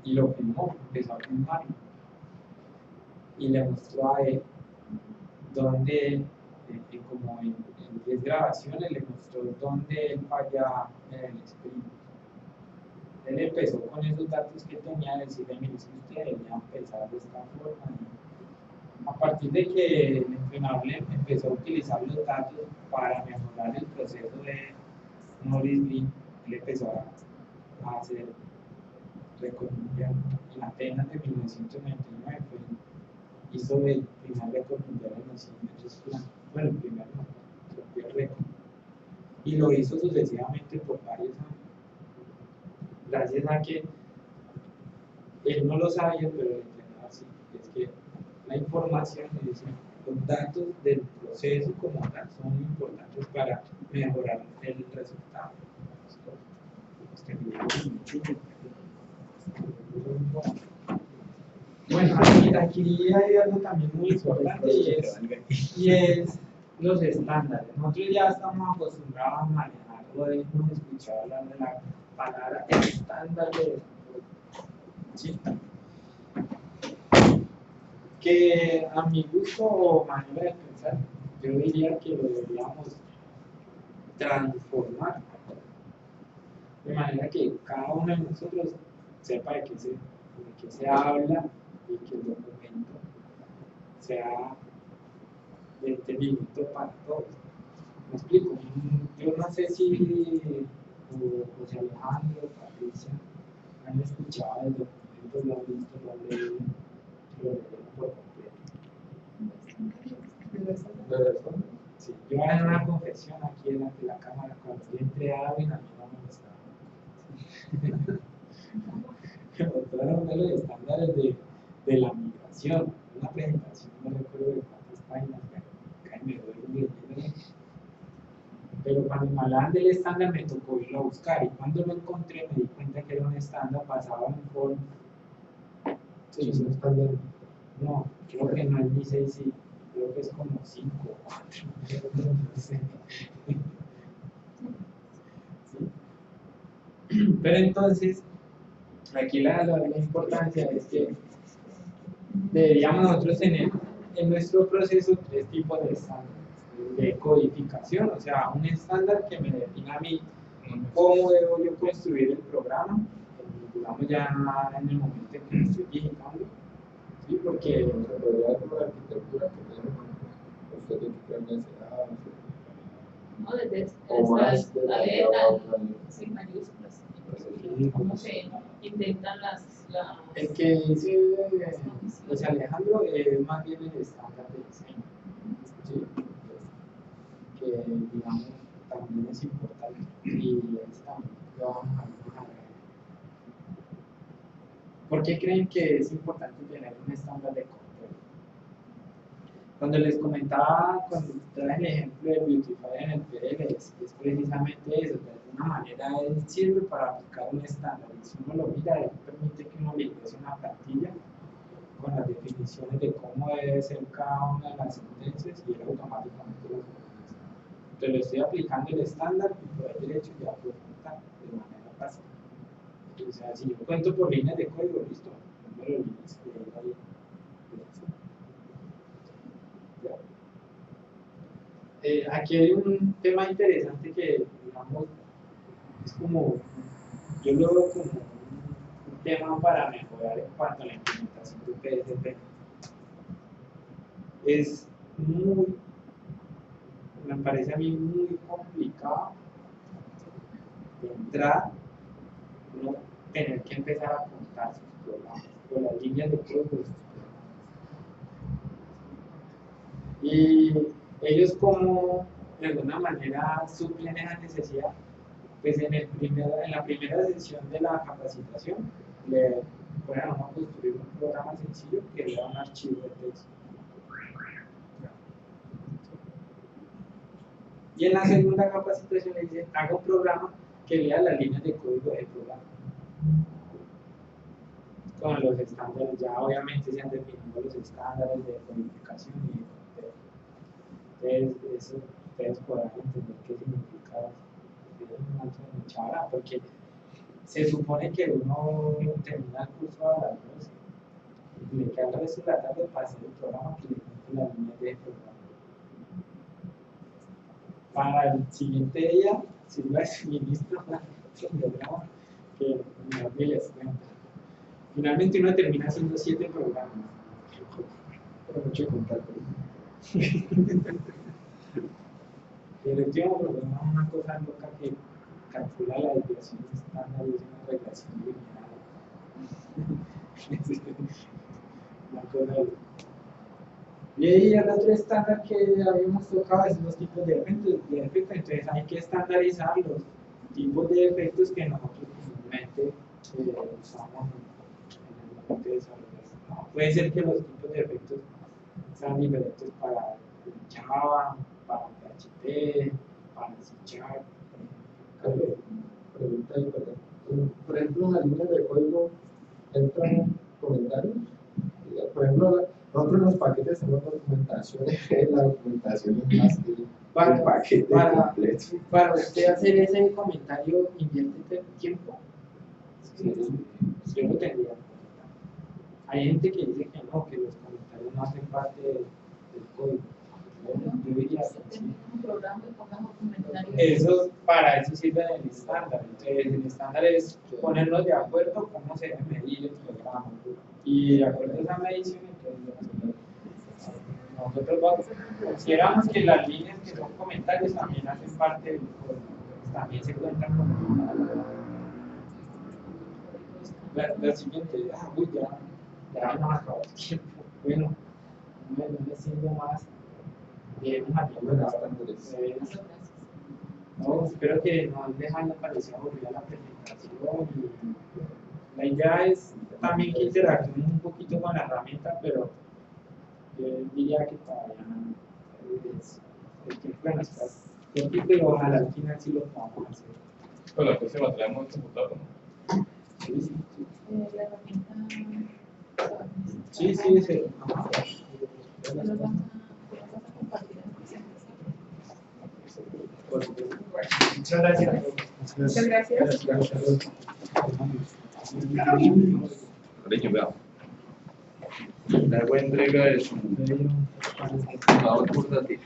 y lo filmó, empezó a filmarlo. Y le mostró a él donde, como en 10 grabaciones, le mostró dónde él fallaba en el sprint. Él empezó con esos datos que tenía, a decirle, mire, si usted debería empezar de esta forma. A partir de que el entrenador le empezó a utilizar los datos para mejorar el proceso de Maurice Greene, él empezó a hacer récord mundial. En Atenas de 1999 hizo el primer récord mundial en los 100 metros planos. Bueno, el primer no, rompió el récord. Y lo hizo sucesivamente por varios años. Gracias a que él no lo sabía, pero el entrenador sí. Es que la información, es decir, los datos del proceso como tal son importantes para mejorar el resultado. Bueno, aquí hay algo también muy importante y es los estándares. Nosotros ya estamos acostumbrados a manejar o hemos escuchado hablar de la palabra estándar de desarrollo. ¿Sí? Que a mi gusto o manera de pensar, yo diría que lo deberíamos transformar de manera que cada uno de nosotros sepa de qué se habla y que el documento sea de entendimiento para todos. ¿Me explico? Yo no sé si José Alejandro, Patricia, han escuchado el documento, lo han visto, lo han leído, lo leyeron por completo. Sí, yo voy a dar una confesión aquí delante de la cámara. Cuando yo entré a Darwin, a mí no me gustaba. Como todos los modelos estándares de la migración, una presentación, no recuerdo de cuántas páginas, pero me duele leyendo. Pero cuando me hablaban del estándar me tocó irlo a buscar y cuando lo encontré me di cuenta que era un estándar basado en un form.
Sí, es un estándar
No, creo que no es ni 6, sí, creo que es como 5 o 4. No sé. ¿Sí? Pero entonces, aquí la importancia es que deberíamos nosotros tener en nuestro proceso 3 tipos de estándares de codificación, o sea, un estándar que me defina a mí cómo debo yo construir el programa, digamos ya en el momento en que lo estoy digitando, ¿sí? Porque
Se podría dar como la arquitectura que tiene usted tiene que crear necesidades.
¿no? Desde
O más
hasta
de
la
la
letra,
otra.
sin mayúsculas, cómo se intentan las
el que dice pues Alejandro es más bien el estándar de diseño, ¿sí? Que digamos también es importante y también lo vamos a ver. ¿Por qué creen que es importante tener un estándar de control? Cuando les comentaba, cuando traje el ejemplo de Beautify en el PL, es precisamente eso, de alguna manera él sirve para aplicar un estándar, y si uno lo mira, él permite que uno le ingrese una plantilla con las definiciones de cómo debe ser cada una de las sentencias y él automáticamente lo hace. Entonces le estoy aplicando el estándar y por el derecho ya puedo contar de manera fácil. O sea, si yo cuento por líneas de código, listo, número de líneas que hay ahí. Aquí hay un tema interesante que, digamos, es como, yo lo veo como un tema para mejorar en cuanto a la implementación de PSP. Es muy, me parece a mí muy complicado de entrada no tener que empezar a contar sus programas o las líneas de código de sus programas. Y ellos como de alguna manera suplen esa necesidad, pues en la primera sesión de la capacitación le ponen a uno construir un programa sencillo que lea un archivo de texto. Y en la segunda capacitación le dicen, haga un programa que lea las líneas de código del programa. Con los estándares, ya obviamente se han definido los estándares de codificación y entonces eso ustedes podrán entender qué significa mucha hora, porque se supone que uno termina el curso a las 12 y le queda el resto de la tarde para hacer el programa que le cuente las líneas de programa. Para el siguiente día, si no es ministro, un programa que me les cuenta. Finalmente uno termina haciendo 7 programas.
Pero mucho contacto.
El último programa es una cosa loca que calcula la desviación estándar y es una regresión lineal. Una cosa loca. Y ahí el otro estándar que habíamos tocado es los tipos de efectos. Entonces hay que estandarizar los tipos de efectos que nosotros comúnmente usamos en el momento de desarrollo. ¿No? Puede ser que los tipos de efectos sean diferentes para Java, para PHP, para C#.
Pregunta ahí, perdón. Por ejemplo, en las líneas de código entran comentarios. Por ejemplo, nosotros en los paquetes tenemos documentación, la documentación es más que el paquete completo.
Para usted hacer ese comentario, invierte tiempo. Sí, yo lo tendría. Hay gente que dice que no, que los comentarios no hacen parte del código. Yo diría que sí. Eso, para eso sirve el estándar. Entonces, el estándar es ponernos de acuerdo cómo se debe medir el programa. Y de acuerdo a esa medición, entonces, nosotros consideramos que las líneas que son comentarios también hacen parte del código. También se cuentan como la siguiente. Ya no acabó el tiempo. Bueno, no me siento más. No, espero que no les haya parecido aburrida la presentación. La idea es también que interactúen un poquito con la herramienta, pero yo diría que todavía el tiempo de nuestras cortito y ojalá al final sí lo podamos hacer.
Con la próxima traemos el computador, ¿no?
Sí.
La herramienta
Sí, sí, sí.
Los vamos a compartir en presentación.
Muchas gracias.
Muchas gracias.
Cariño, vea. La entrega de su computador portátil.